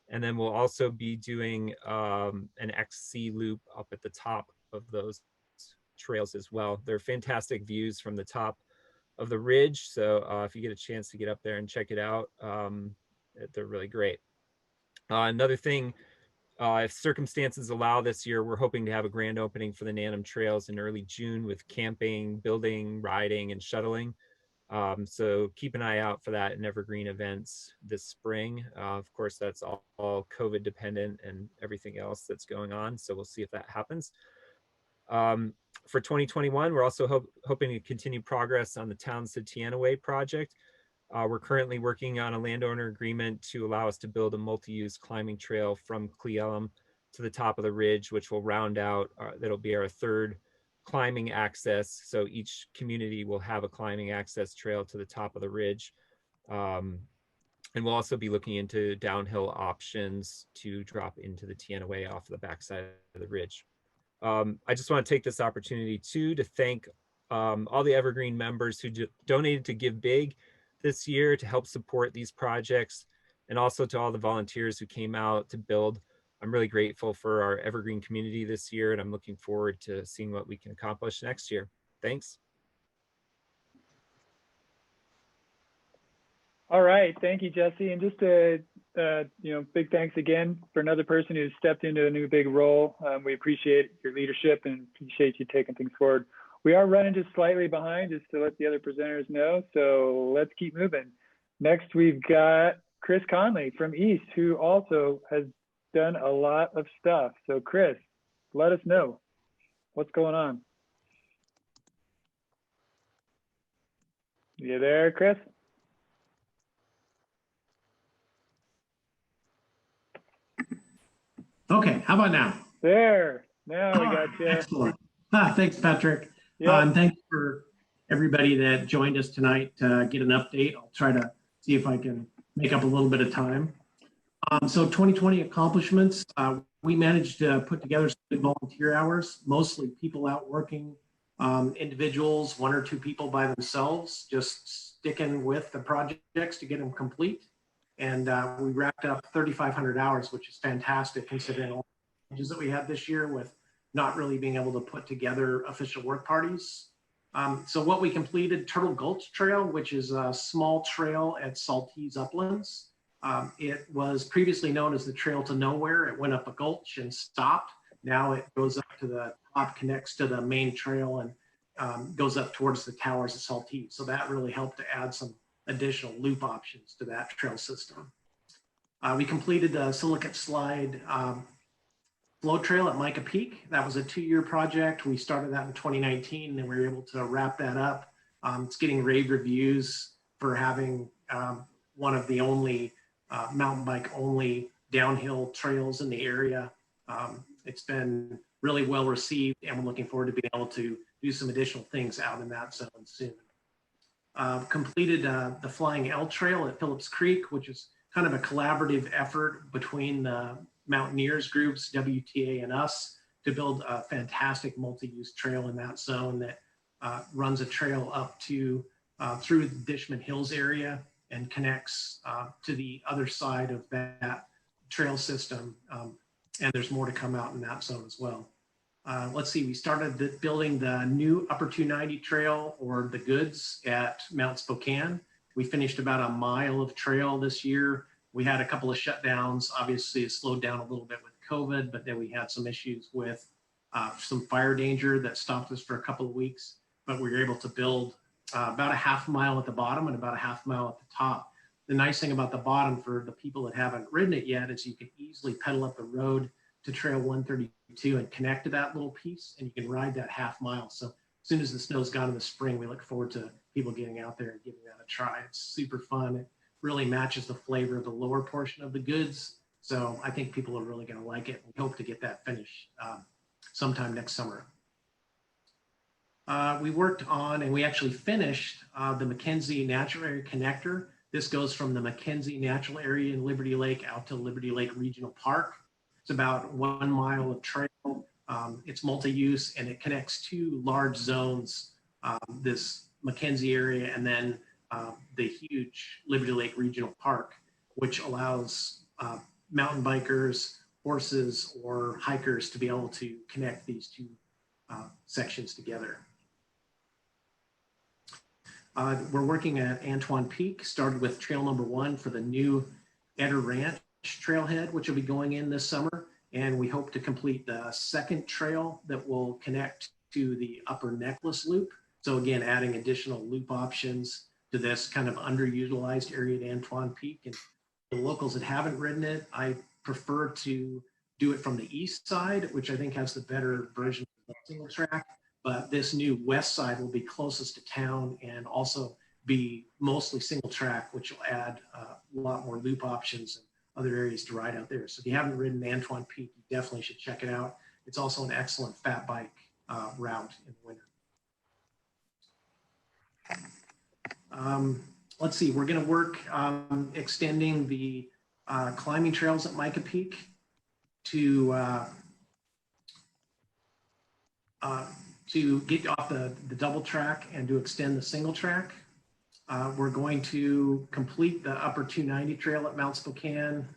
And then we'll also be doing an XC loop up at the top of those trails as well. They're fantastic views from the top of the ridge. So if you get a chance to get up there and check it out, they're really great. Another thing, if circumstances allow this year, we're hoping to have a grand opening for the Nanum Trails in early June with camping, building, riding, and shuttling. So keep an eye out for that in Evergreen events this spring. Of course, that's all COVID dependent and everything else that's going on. So we'll see if that happens. For 2021, we're also hoping to continue progress on the Towns to Teanaway project. We're currently working on a landowner agreement to allow us to build a multi-use climbing trail from Cle Elum to the top of the ridge, which will round out, that'll be our third climbing access. So each community will have a climbing access trail to the top of the ridge. And we'll also be looking into downhill options to drop into the Teanaway off the backside of the ridge. I just want to take this opportunity too to thank all the Evergreen members who donated to Give Big this year to help support these projects, and also to all the volunteers who came out to build. I'm really grateful for our Evergreen community this year, and I'm looking forward to seeing what we can accomplish next year. Thanks. All right, thank you, Jesse. And just a big thanks again for another person who stepped into a new big role. We appreciate your leadership and appreciate you taking things forward. We are running just slightly behind, just to let the other presenters know. So let's keep moving. Next, we've got Chris Conley from East, who also has done a lot of stuff. So Chris, let us know what's going on. You there, Chris? Okay, how about now? There, now we got you. Excellent. Thanks, Patrick. Yep. And thanks for everybody that joined us tonight to get an update. I'll try to see if I can make up a little bit of time. So 2020 accomplishments, we managed to put together some good volunteer hours, mostly people out working, individuals, one or two people by themselves, just sticking with the projects to get them complete. And we wrapped up 3,500 hours, which is fantastic considering all the changes that we had this year with not really being able to put together official work parties. So what we completed, Turtle Gulch Trail, which is a small trail at Saltese Uplands. It was previously known as the Trail to Nowhere. It went up a gulch and stopped. Now it goes up to the top, connects to the main trail, and goes up towards the towers of Saltese. So that really helped to add some additional loop options to that trail system. We completed the Silicate Slide flow trail at Mica Peak. That was a 2-year project. We started that in 2019 and we were able to wrap that up. It's getting rave reviews for having one of the only mountain bike only downhill trails in the area. It's been really well received and we're looking forward to being able to do some additional things out in that zone soon. Completed the Flying L Trail at Phillips Creek, which is kind of a collaborative effort between the mountaineers groups, WTA and us, to build a fantastic multi-use trail in that zone that runs a trail up to through the Dishman Hills area and connects to the other side of that trail system. And there's more to come out in that zone as well. let's see, we started building the new Upper 290 trail, or the goods, at Mount Spokane. We finished about a mile of trail this year. We had a couple of shutdowns. Obviously, it slowed down a little bit with COVID, but then we had some issues with some fire danger that stopped us for a couple of weeks. But we were able to build about a half mile at the bottom and about a half mile at the top. The nice thing about the bottom, for the people that haven't ridden it yet, is you can easily pedal up the road to Trail 132 and connect to that little piece, and you can ride that half mile. So as soon as the snow's gone in the spring, we look forward to people getting out there and giving that a try. It's super fun. It really matches the flavor of the lower portion of the goods. So I think people are really going to like it. We hope to get that finished sometime next summer. We worked on, and we actually finished, the Mckenzie Natural Area Connector. This goes from the Mckenzie Natural Area in Liberty Lake out to Liberty Lake Regional Park. It's about 1 mile of trail. It's multi-use, and it connects 2 large zones, this Mckenzie area and then the huge Liberty Lake Regional Park, which allows mountain bikers, horses, or hikers to be able to connect these 2 sections together. We're working at Antoine Peak, started with trail number 1 for the new Eder Ranch trailhead, which will be going in this summer. And we hope to complete the 2nd trail that will connect to the Upper Necklace Loop. So again, adding additional loop options to this kind of underutilized area at Antoine Peak. And the locals that haven't ridden it, I prefer to do it from the east side, which I think has the better version of the single track. But this new west side will be closest to town and also be mostly single track, which will add a lot more loop options and other areas to ride out there. So if you haven't ridden Antoine Peak, you definitely should check it out. It's also an excellent fat bike route in the winter. Let's see, we're gonna work extending the climbing trails at Mica Peak to get off the double track and to extend the single track. We're going to complete the Upper 290 trail at Mount Spokane.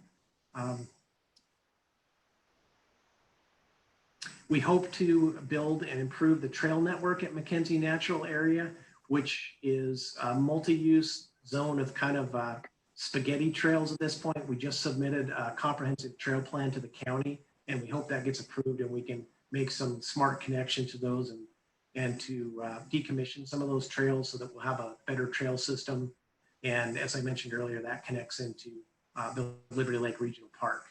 We hope to build and improve the trail network at Mckenzie Natural Area, which is a multi-use zone of kind of spaghetti trails at this point. We just submitted a comprehensive trail plan to the county, and we hope that gets approved and we can make some smart connections to those and to decommission some of those trails so that we'll have a better trail system. And as I mentioned earlier, that connects into the Liberty Lake Regional Park.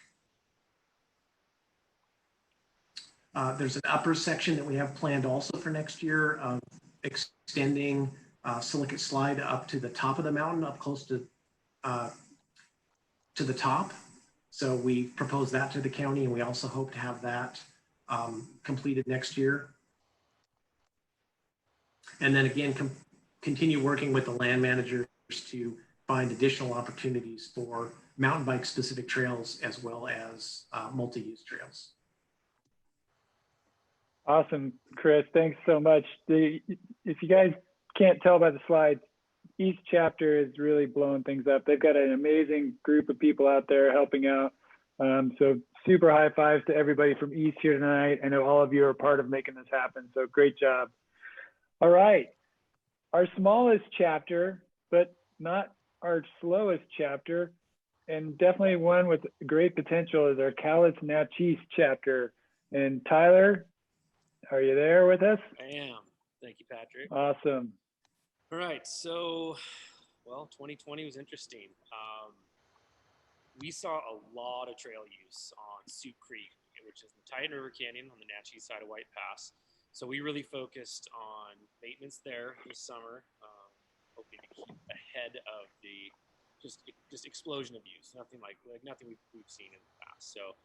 There's an upper section that we have planned also for next year of extending Silicate Slide up to the top of the mountain, up close to the top. So we proposed that to the county, and we also hope to have that completed next year. And then again, continue working with the land managers to find additional opportunities for mountain bike specific trails as well as multi-use trails. Awesome, Chris. Thanks so much. If you guys can't tell by the slides, East Chapter is really blowing things up. They've got an amazing group of people out there helping out. So super high fives to everybody from East here tonight. I know all of you are part of making this happen, so great job. All right, our smallest chapter, but not our slowest chapter, and definitely one with great potential, is our Cowlitz Natchez chapter. And Tyler, are you there with us? I am. Thank you, Patrick. Awesome. All right. So, well, 2020 was interesting. We saw a lot of trail use on Soup Creek, which is the Titan River Canyon on the Natchez side of White Pass. So we really focused on maintenance there this summer, hoping to keep ahead of the just explosion of use. Nothing we've seen in the past. So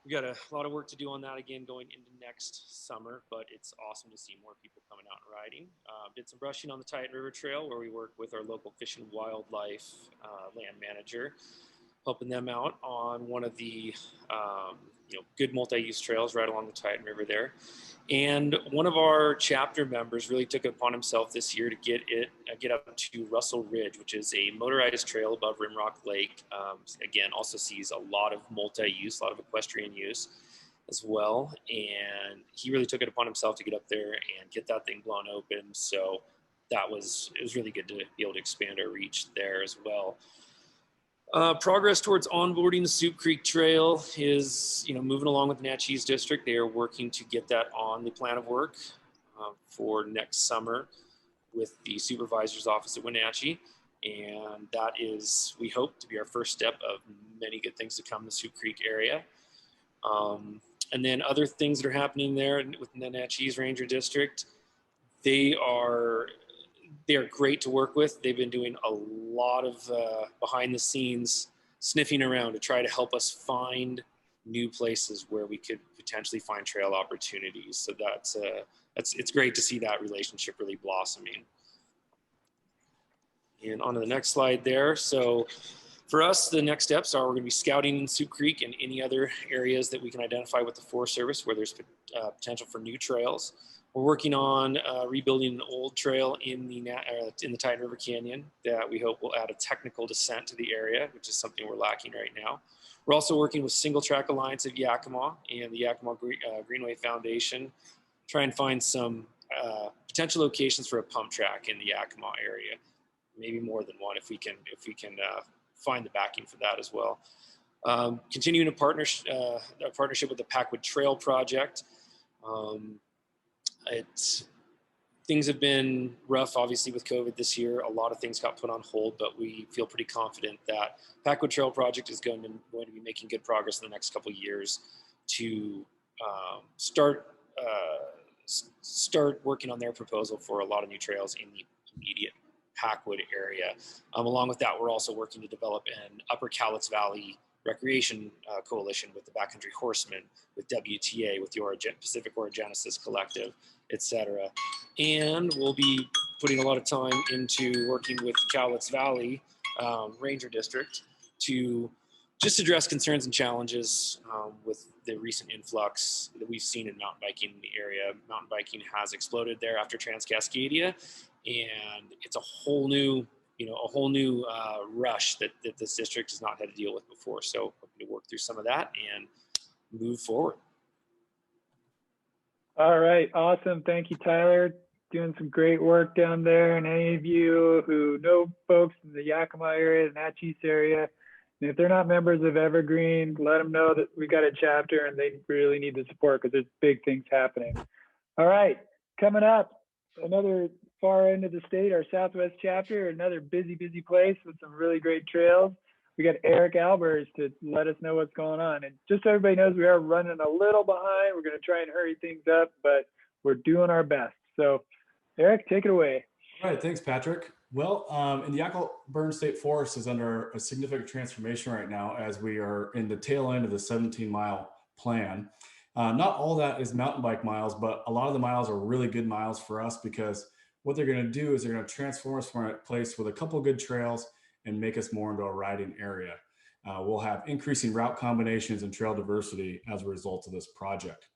we got a lot of work to do on that again going into next summer, but it's awesome to see more people coming out and riding. Did some brushing on the Titan River Trail, where we work with our local Fish and Wildlife land manager, helping them out on one of the good multi-use trails right along the Titan River there. And one of our chapter members really took it upon himself this year to get up to Russell Ridge, which is a motorized trail above Rimrock Lake. Again, also sees a lot of multi-use, a lot of equestrian use. as well. And he really took it upon himself to get up there and get that thing blown open. So it was really good to be able to expand our reach there as well. Progress towards onboarding the Soup Creek Trail is, moving along with the Natchez District. They are working to get that on the plan of work for next summer with the supervisor's office at Wenatchee. And that is, we hope, to be our first step of many good things to come in the Soup Creek area. And then other things that are happening there within the Natchez Ranger District, they are great to work with. They've been doing a lot of behind the scenes sniffing around to try to help us find new places where we could potentially find trail opportunities. So it's great to see that relationship really blossoming. And on to the next slide there. So for us, the next steps are we're going to be scouting in Soup Creek and any other areas that we can identify with the Forest Service where there's potential for new trails. We're working on rebuilding an old trail in the Titan River Canyon that we hope will add a technical descent to the area, which is something we're lacking right now. We're also working with Single Track Alliance of Yakima and the Yakima Greenway Foundation, try and find some potential locations for a pump track in the Yakima area. Maybe more than one if we can find the backing for that as well. Continuing a partnership with the Packwood Trail Project. Things have been rough, obviously, with COVID this year. A lot of things got put on hold, but we feel pretty confident that Packwood Trail Project is going to be making good progress in the next couple of years to start working on their proposal for a lot of new trails in the immediate Packwood area. Along with that, we're also working to develop an Upper Cowlitz Valley Recreation Coalition with the Backcountry Horsemen, with WTA, with the Pacific Orogenesis Collective, etc. And we'll be putting a lot of time into working with the Cowlitz Valley Ranger District to just address concerns and challenges with the recent influx that we've seen in mountain biking in the area. Mountain biking has exploded there after Transcascadia, and it's a whole new rush that this district has not had to deal with before. So hoping to work through some of that and move forward. All right, awesome. Thank you, Tyler. Doing some great work down there. And any of you who know folks in the Yakima area, the Natchez area, and if they're not members of Evergreen, let them know that we got a chapter and they really need the support because there's big things happening. All right, coming up, another far end of the state, our Southwest chapter, another busy place with some really great trails. We got Eric Albers to let us know what's going on. And just so everybody knows, we are running a little behind. We're going to try and hurry things up, but we're doing our best. So Eric, take it away. All right, thanks, Patrick. Well, in the Yakima State Forest is under a significant transformation right now as we are in the tail end of the 17-mile plan. Not all that is mountain bike miles, but a lot of the miles are really good miles for us because what they're going to do is they're going to transform us from a place with a couple of good trails and make us more into a riding area. We'll have increasing route combinations and trail diversity as a result of this project.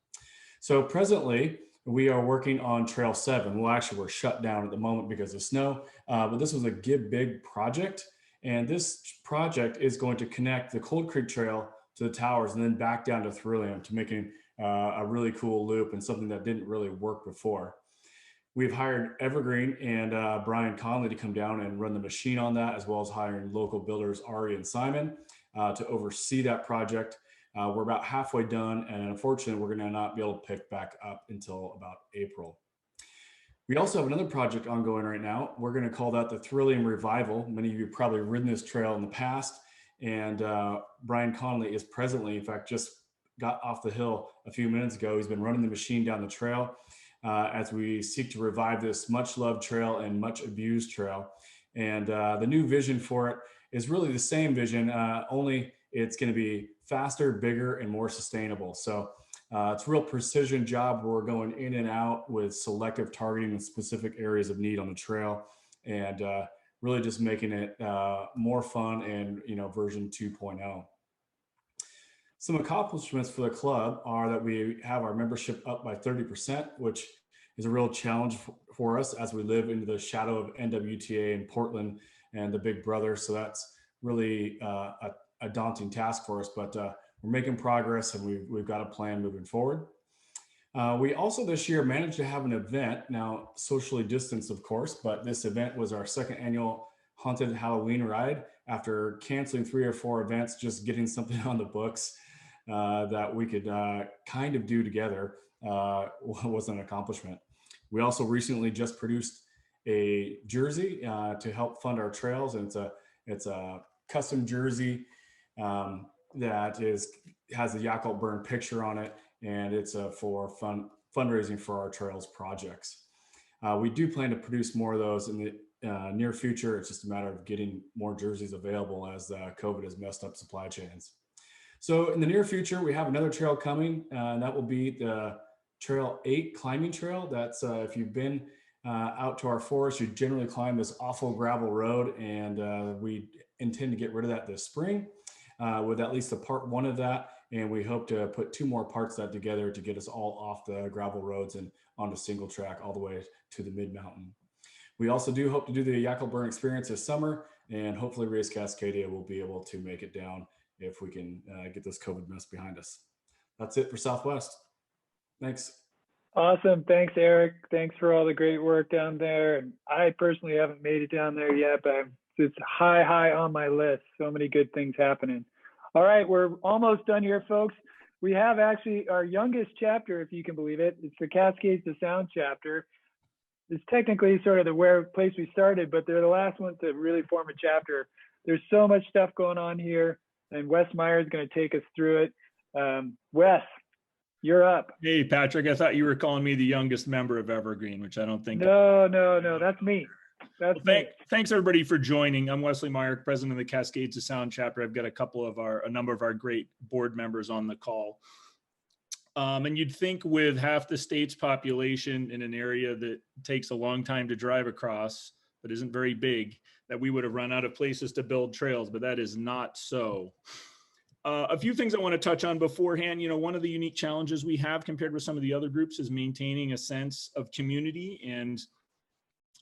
So presently, we are working on Trail 7. Well, actually, we're shut down at the moment because of snow, but this was a Give Big project. And this project is going to connect the Cold Creek Trail to the towers and then back down to Thrillium to making a really cool loop and something that didn't really work before. We've hired Evergreen and Brian Conley to come down and run the machine on that, as well as hiring local builders Ari and Simon to oversee that project. We're about halfway done, and unfortunately, we're going to not be able to pick back up until about April. We also have another project ongoing right now. We're going to call that the Thrillium Revival. Many of you have probably ridden this trail in the past, and Brian Conley is presently, in fact, just got off the hill a few minutes ago. He's been running the machine down the trail as we seek to revive this much loved trail and much abused trail. And the new vision for it is really the same vision, only it's going to be faster, bigger, and more sustainable. So it's a real precision job. We're going in and out with selective targeting in specific areas of need on the trail, and really just making it more fun and, version 2.0. Some accomplishments for the club are that we have our membership up by 30%, which is a real challenge for us as we live into the shadow of NWTA in Portland and the Big Brother. So that's really a daunting task for us, but we're making progress, and we've got a plan moving forward. We also this year managed to have an event, now socially distanced, of course, but this event was our second annual Haunted Halloween ride. After canceling 3 or 4 events, just getting something on the books that we could kind of do together was an accomplishment. We also recently just produced a jersey to help fund our trails, and it's a custom jersey that has the Yakult Burn picture on it, and it's for fundraising for our trails projects. We do plan to produce more of those in the near future. It's just a matter of getting more jerseys available as COVID has messed up supply chains. So in the near future, we have another trail coming, and that will be the Trail 8 climbing trail. That's if you've been out to our forest, you generally climb this awful gravel road, and we intend to get rid of that this spring with at least a part 1 of that. And we hope to put 2 more parts of that together to get us all off the gravel roads and onto single track all the way to the mid-mountain. We also do hope to do the Yakult Burn experience this summer, and hopefully Race Cascadia will be able to make it down if we can get this COVID mess behind us. That's it for Southwest. Thanks. Awesome. Thanks, Eric. Thanks for all the great work down there. And I personally haven't made it down there yet, but it's high on my list. So many good things happening. All right, we're almost done here, folks. We have actually our youngest chapter, if you can believe it. It's the Cascades to Sound chapter. It's technically sort of the place we started, but they're the last ones to really form a chapter. There's so much stuff going on here, and Wes Meyer is going to take us through it. Wes, you're up. Hey, Patrick, I thought you were calling me the youngest member of Evergreen, which I don't think. No, that's me. Thanks everybody for joining. I'm Wesley Meyer, president of the Cascades of Sound chapter. I've got a number of our great board members on the call. And you'd think with half the state's population in an area that takes a long time to drive across, but isn't very big, that we would have run out of places to build trails, but that is not so. A few things I want to touch on beforehand. One of the unique challenges we have compared with some of the other groups is maintaining a sense of community and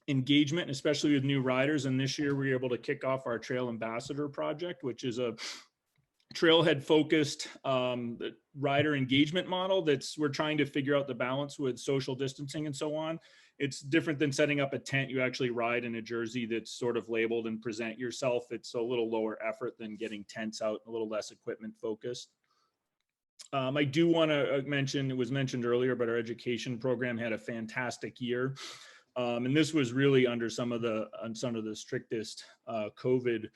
engagement, especially with new riders. And this year we were able to kick off our Trail Ambassador project, which is a trailhead focused rider engagement model we're trying to figure out the balance with social distancing and so on. It's different than setting up a tent. You actually ride in a jersey that's sort of labeled and present yourself. It's a little lower effort than getting tents out, a little less equipment focused. I do want to mention, it was mentioned earlier, but our education program had a fantastic year. And this was really under some of the strictest COVID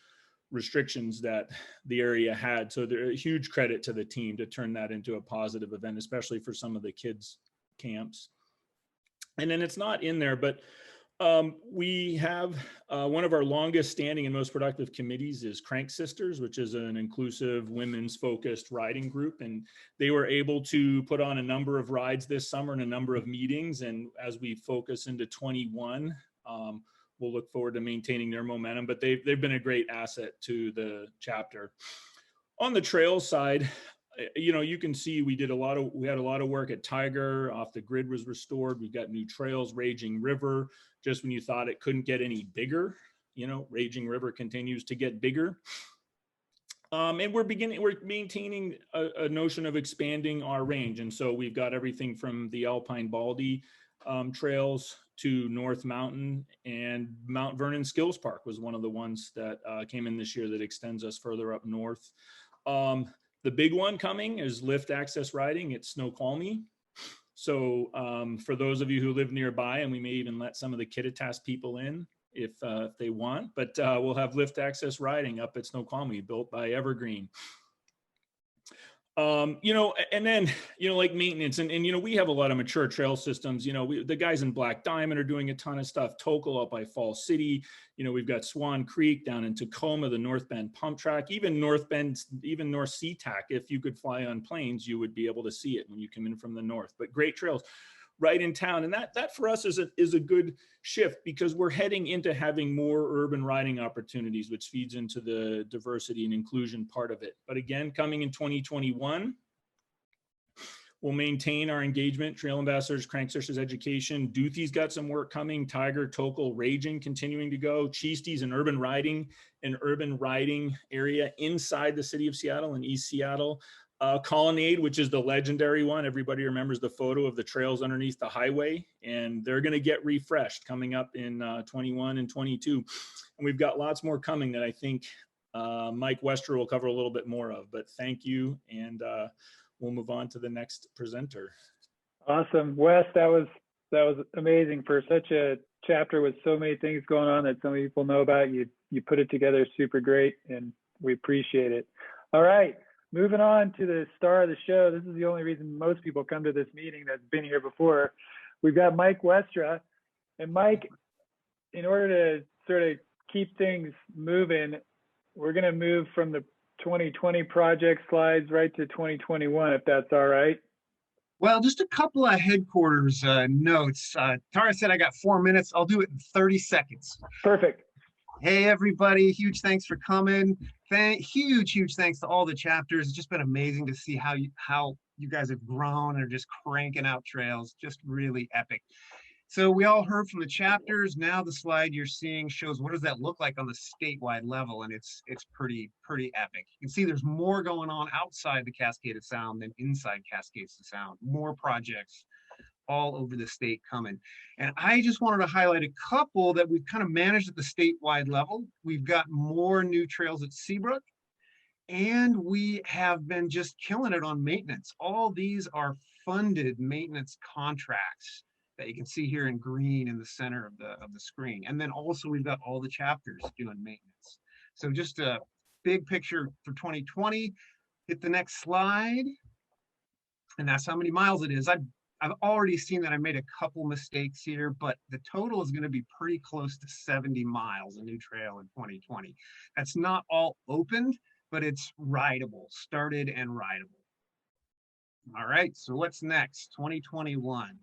restrictions that the area had. So there a huge credit to the team to turn that into a positive event, especially for some of the kids' camps. And then it's not in there, but we have one of our longest standing and most productive committees is Crank Sisters, which is an inclusive women's focused riding group. And they were able to put on a number of rides this summer and a number of meetings. And as we focus into 21, we'll look forward to maintaining their momentum, but they've been a great asset to the chapter. On the trails side, you can see we had a lot of work at Tiger. Off the Grid was restored. We've got new trails, Raging River. Just when you thought it couldn't get any bigger, Raging River continues to get bigger. And we're maintaining a notion of expanding our range. And so we've got everything from the Alpine Baldy trails to North Mountain, and Mount Vernon Skills Park was one of the ones that came in this year that extends us further up north. The big one coming is lift access riding at Snoqualmie. So for those of you who live nearby, and we may even let some of the Kittitas people in if they want, but we'll have lift access riding up at Snoqualmie, built by Evergreen. And then, like maintenance and we have a lot of mature trail systems. The guys in Black Diamond are doing a ton of stuff. Tokel up by Fall City. We've got Swan Creek down in Tacoma, the North Bend pump track, even North Bend, even North SeaTac. If you could fly on planes, you would be able to see it when you come in from the north, but great trails right in town. And that for us is a good shift, because we're heading into having more urban riding opportunities, which feeds into the diversity and inclusion part of it. But again, coming in 2021, we'll maintain our engagement, Trail Ambassadors, Crank Sisters education. Doothy's got some work coming, Tiger, Tokel, Raging continuing to go. Cheastie's an urban riding area inside the city of Seattle and East Seattle. Colonnade, which is the legendary one. Everybody remembers the photo of the trails underneath the highway, and they're going to get refreshed coming up in 21 and 22. And we've got lots more coming that I think Mike Westra will cover a little bit more of, but thank you. And we'll move on to the next presenter. Awesome. Wes, that was amazing for such a chapter with so many things going on that some people know about. You put it together super great, and we appreciate it. All right. Moving on to the star of the show. This is the only reason most people come to this meeting that's been here before. We've got Mike Westra. And Mike, in order to sort of keep things moving, we're going to move from the 2020 project slides right to 2021, if that's all right. Well, just a couple of headquarters notes. Tara said I got 4 minutes. I'll do it in 30 seconds. Perfect. Hey, everybody. Huge thanks for coming. Huge thanks to all the chapters. It's just been amazing to see how you guys have grown and are just cranking out trails. Just really epic. So we all heard from the chapters. Now the slide you're seeing shows what does that look like on the statewide level, and it's pretty epic. You can see there's more going on outside the Cascade of Sound than inside Cascades of Sound. More projects all over the state coming. And I just wanted to highlight a couple that we've kind of managed at the statewide level. We've got more new trails at Seabrook, and we have been just killing it on maintenance. All these are funded maintenance contracts that you can see here in green in the center of the screen. And then also we've got all the chapters doing maintenance. So just a big picture for 2020. Hit the next slide. And that's how many miles it is. I've already seen that I made a couple mistakes here, but the total is going to be pretty close to 70 miles, a new trail in 2020. That's not all opened, but it's rideable, started and rideable. All right, so what's next? 2021.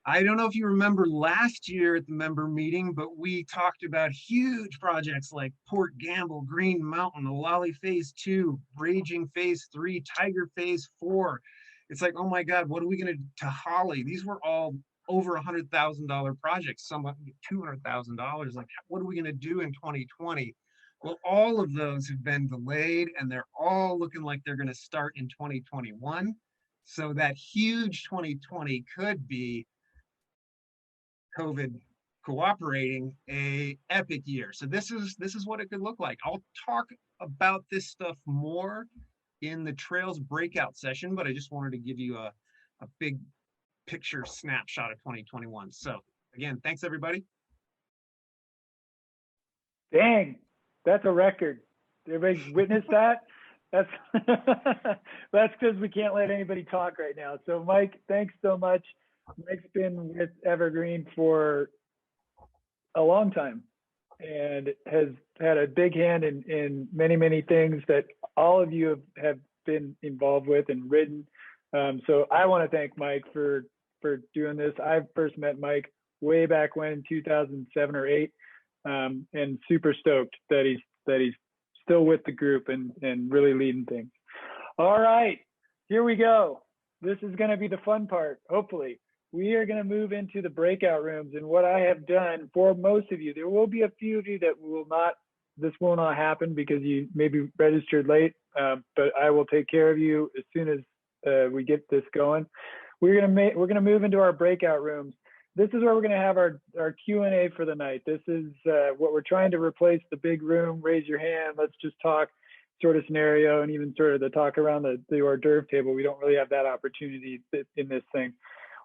I don't know if you remember last year at the member meeting, but we talked about huge projects like Port Gamble, Green Mountain, Olali Phase 2, Raging Phase 3, Tiger Phase 4. It's like, oh my God, what are we going to do to Holly? These were all over $100,000 projects, some $200,000. Like, what are we going to do in 2020? Well, all of those have been delayed, and they're all looking like they're going to start in 2021. So that huge 2020 could be COVID cooperating, a epic year. So this is what it could look like. I'll talk about this stuff more in the Trails breakout session, but I just wanted to give you a big picture snapshot of 2021. So again, thanks everybody. Dang, that's a record. Everybody witness that? That's that's because we can't let anybody talk right now. So Mike, thanks so much. Mike's been with Evergreen for a long time and has had a big hand in many things that all of you have been involved with and ridden. So I want to thank Mike for doing this. I first met Mike way back when in 2007 or 8, and super stoked that he's still with the group and really leading things. All right, here we go. This is going to be the fun part, hopefully. We are going to move into the breakout rooms, and what I have done for most of you, there will be a few of you that this will not happen because you maybe registered late, but I will take care of you as soon as we get this going. We're going to move into our breakout rooms. This is where we're going to have our Q&A for the night. This is what we're trying to replace the big room, raise your hand, let's just talk sort of scenario, and even sort of the talk around the hors d'oeuvre table. We don't really have that opportunity in this thing.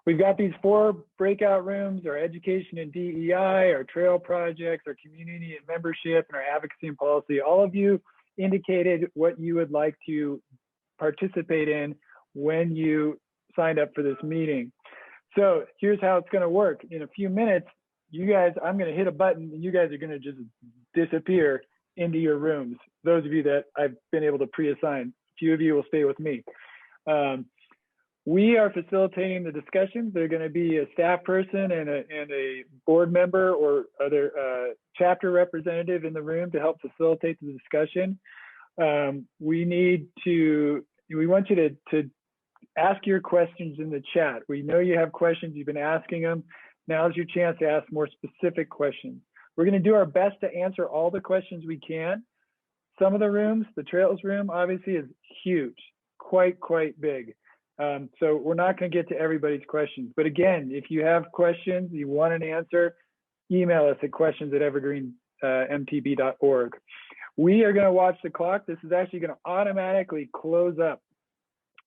We've got these 4 breakout rooms, our education and DEI, our trail projects, our community and membership, and our advocacy and policy. All of you indicated what you would like to participate in when you signed up for this meeting. So here's how it's going to work. In a few minutes, you guys, I'm going to hit a button and you guys are going to just disappear into your rooms. Those of you that I've been able to pre-assign, a few of you will stay with me. We are facilitating the discussions. There's going to be a staff person and a board member or other chapter representative in the room to help facilitate the discussion. We want you to ask your questions in the chat. We know you have questions, you've been asking them. Now's your chance to ask more specific questions. We're going to do our best to answer all the questions we can. Some of the rooms, the trails room obviously is huge, quite big. So we're not going to get to everybody's questions. But again, if you have questions, you want an answer, email us at questions@evergreenmtb.org. We are going to watch the clock. This is actually going to automatically close up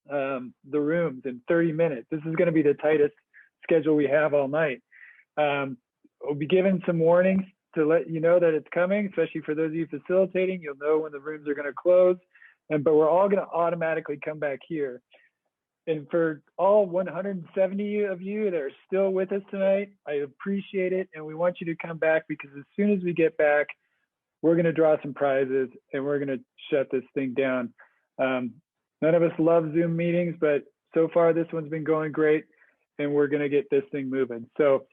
the rooms in 30 minutes. This is going to be the tightest schedule we have all night. We'll be given some warnings to let you know that it's coming, especially for those of you facilitating. You'll know when the rooms are going to close, but we're all going to automatically come back here. And for all 170 of you that are still with us tonight, I appreciate it. And we want you to come back, because as soon as we get back, we're going to draw some prizes and we're going to shut this thing down. None of us love Zoom meetings, but so far this one's been going great, and we're going to get this thing moving. So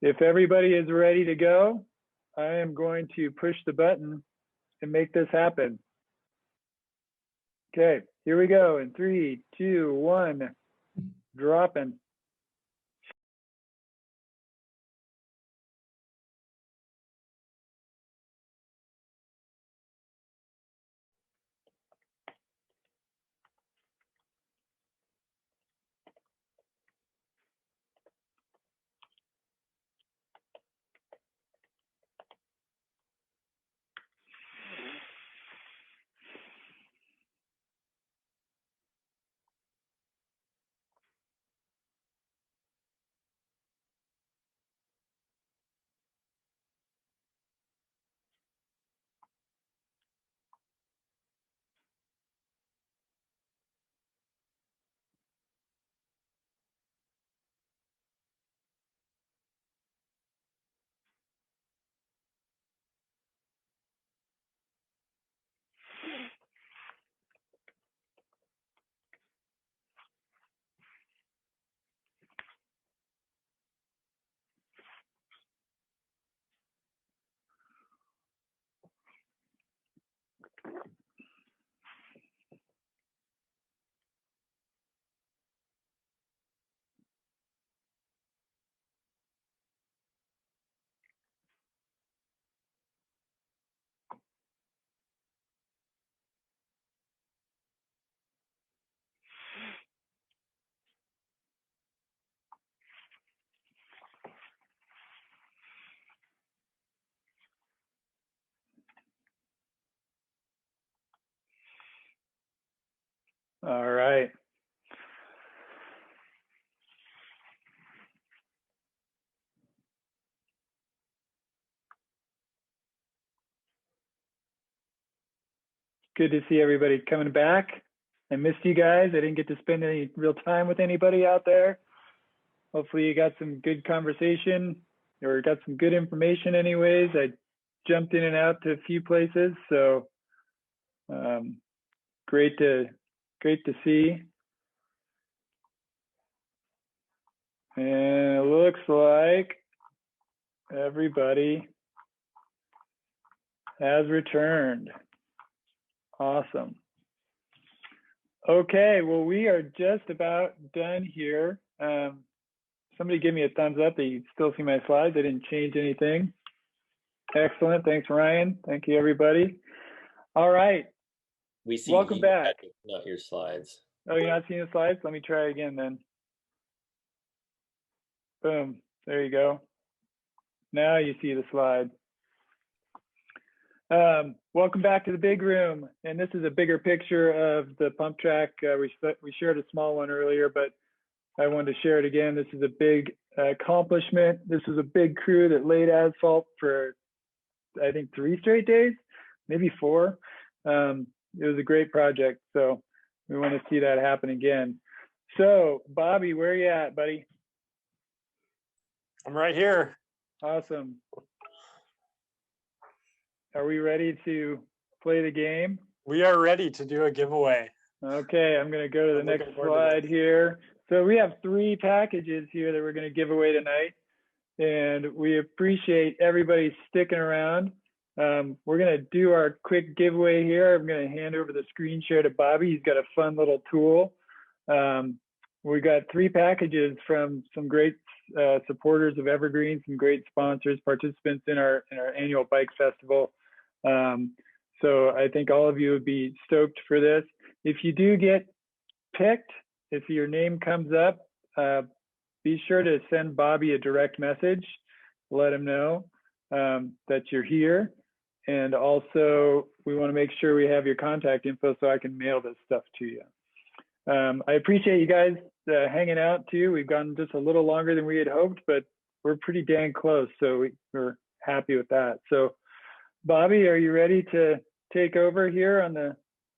if everybody is ready to go, I am going to push the button and make this happen. Okay, here we go. In 3, 2, 1, dropping. All right. Good to see everybody coming back. I missed you guys. I didn't get to spend any real time with anybody out there. Hopefully you got some good conversation or got some good information anyways. I jumped in and out to a few places, so great to see. And it looks like everybody has returned. Awesome. Okay, well, we are just about done here. Somebody give me a thumbs up that you still see my slides. I didn't change anything. Excellent. Thanks, Ryan. Thank you, everybody. All right. We see Welcome you, back. not your slides. Oh, you're not seeing the slides? Let me try again then. Boom. There you go. Now you see the slide. Welcome back to the big room. And this is a bigger picture of the pump track. We shared a small one earlier, but I wanted to share it again. This is a big accomplishment. This is a big crew that laid asphalt for, I think, 3 straight days, maybe 4. It was a great project. So we want to see that happen again. So Bobby, where are you at, buddy? I'm right here. Awesome. Are we ready to play the game? We are ready to do a giveaway. Okay, I'm going to go to the next slide here. So we have 3 packages here that we're going to give away tonight, and we appreciate everybody sticking around. We're going to do our quick giveaway here. I'm going to hand over the screen share to Bobby. He's got a fun little tool. We got 3 packages from some great supporters of Evergreen, some great sponsors, participants in our annual bike festival. So I think all of you would be stoked for this. If you do get picked, if your name comes up, be sure to send Bobby a direct message. Let him know that you're here. And also, we want to make sure we have your contact info so I can mail this stuff to you. I appreciate you guys hanging out too. We've gone just a little longer than we had hoped, but we're pretty dang close. So we're happy with that. So Bobby, are you ready to take over here on the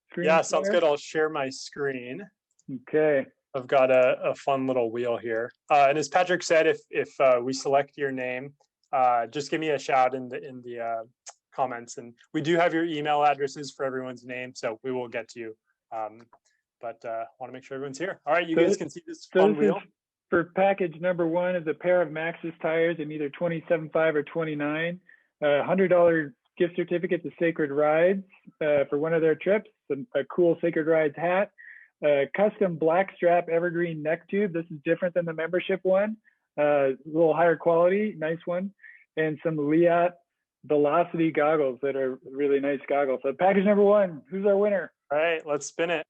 screen? Yeah, sounds good. I'll share my screen. Okay. I've got a fun little wheel here. And as Patrick said, if we select your name, just give me a shout in the comments. And we do have your email addresses for everyone's name, so we will get to you. But want to make sure everyone's here. All right, you guys can see this fun wheel. For package number 1 is a pair of Maxxis tires in either 27.5 or 29. $100 gift certificate to Sacred Rides for one of their trips. A cool Sacred Rides hat. Custom blackstrap Evergreen neck tube. This is different than the membership one. A little higher quality, nice one. And some Liat Velocity goggles that are really nice goggles. So package number 1, who's our winner? All right, let's spin it.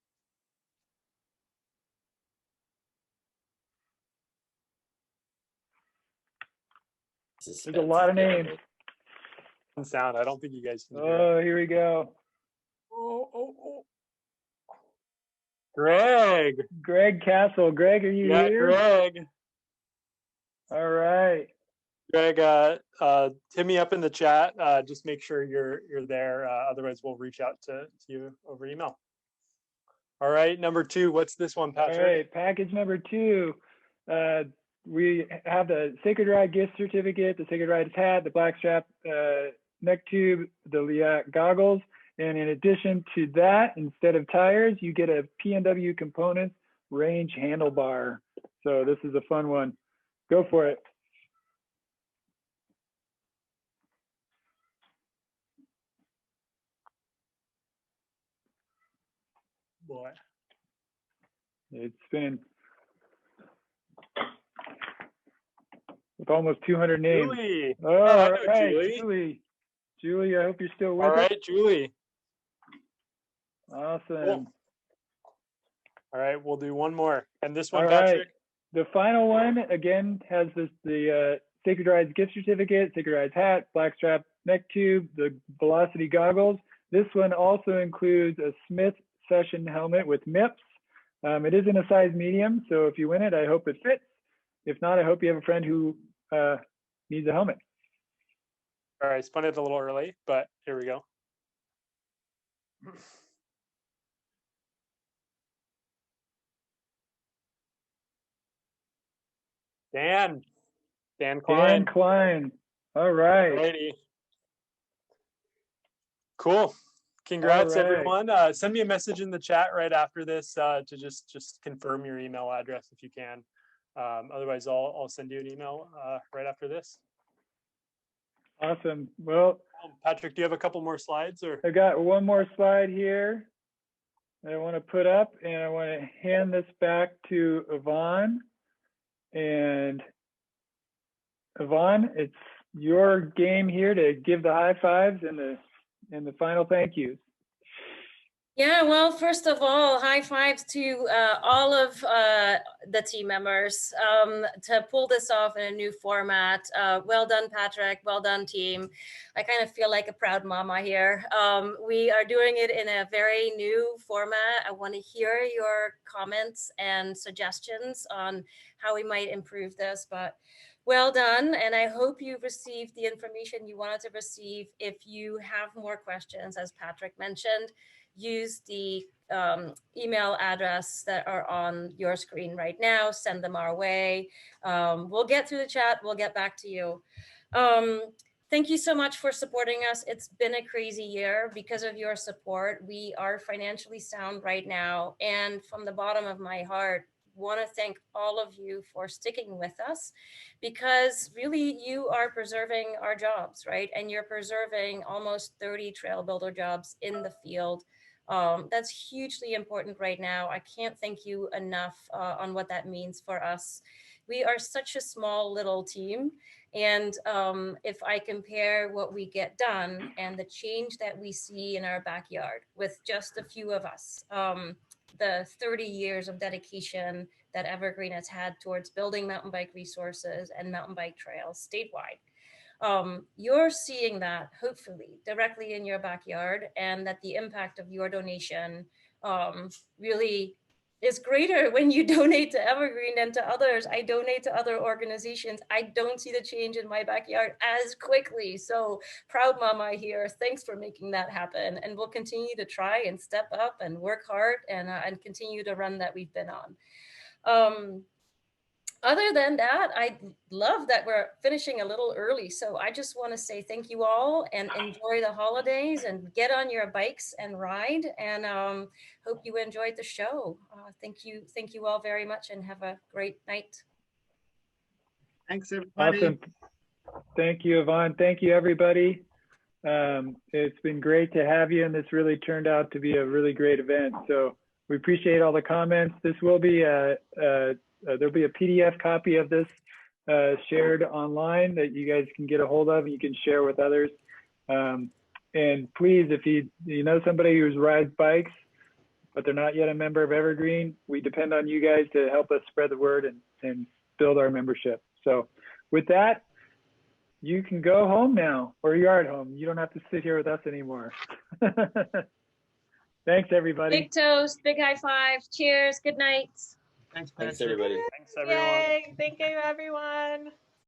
There's a lot of names. Sound. I don't think you guys can hear Oh, here we go. Oh. Greg Castle. Greg, are you here? Greg. All right. Greg, hit me up in the chat. Just make sure you're there. Otherwise, we'll reach out to you over email. All right, number 2. What's this one, Patrick? All right, package number 2. We have the Sacred Ride gift certificate, the Sacred Rides hat, the blackstrap neck tube, the Liat goggles. And in addition to that, instead of tires, you get a P&W Components range handlebar. So this is a fun one. Go for it. Boy. It's spinning. With almost 200 names. Julie. Oh, all right, Julie. Julie, I hope you're still with us. All right, Julie. Awesome. Cool. All right, we'll do one more. And this one, All Patrick? right. The final one, again, has the Sacred Rides gift certificate, Sacred Rides hat, blackstrap neck tube, the Velocity goggles. This one also includes a Smith Session helmet with MIPS. It is in a size medium, so if you win it, I hope it fits. If not, I hope you have a friend who needs a helmet. All right, spun it a little early, but here we go. Dan Klein. Dan Klein. All right. Alrighty. Cool. Congrats, everyone. Send me a message in the chat right after this to just confirm your email address if you can. Otherwise, I'll send you an email right after this. Awesome. Well, Patrick, do you have a couple more slides? Or I got one more slide here that I want to put up, and I want to hand this back to Yvonne. And Yvonne, it's your game here to give the high fives and the final thank yous. Yeah, well, first of all, high fives to all of the team members to pull this off in a new format. Well done, Patrick. Well done, team. I kind of feel like a proud mama here. We are doing it in a very new format. I want to hear your comments and suggestions on how we might improve this, but well done. And I hope you've received the information you wanted to receive. If you have more questions, as Patrick mentioned, use the email address that are on your screen right now. Send them our way. We'll get through the chat. We'll get back to you. Thank you so much for supporting us. It's been a crazy year. Because of your support, we are financially sound right now. And from the bottom of my heart, want to thank all of you for sticking with us, because really you are preserving our jobs, right? And you're preserving almost 30 trail builder jobs in the field. That's hugely important right now. I can't thank you enough on what that means for us. We are such a small little team. And if I compare what we get done and the change that we see in our backyard with just a few of us, the 30 years of dedication that Evergreen has had towards building mountain bike resources and mountain bike trails statewide. You're seeing that hopefully directly in your backyard, and that the impact of your donation really is greater when you donate to Evergreen than to others. I donate to other organizations. I don't see the change in my backyard as quickly. So proud mama here. Thanks for making that happen. And we'll continue to try and step up and work hard and continue the run that we've been on. Other than that, I love that we're finishing a little early. So I just want to say thank you all and enjoy the holidays and get on your bikes and ride, and hope you enjoyed the show. Thank you all very much, and have a great night. Thanks, everybody. Awesome. Thank you, Yvonne. Thank you, everybody. It's been great to have you, and this really turned out to be a really great event. So we appreciate all the comments. This will be there'll be a PDF copy of this shared online that you guys can get a hold of and you can share with others. And please, if you know somebody who rides bikes, but they're not yet a member of Evergreen, we depend on you guys to help us spread the word and build our membership. So with that, you can go home now, or you are at home. You don't have to sit here with us anymore. Thanks, everybody. Big toast, big high five. Cheers. Good night. Thanks, Thanks, everybody. Thanks, everyone. Yay. Thank you, everyone.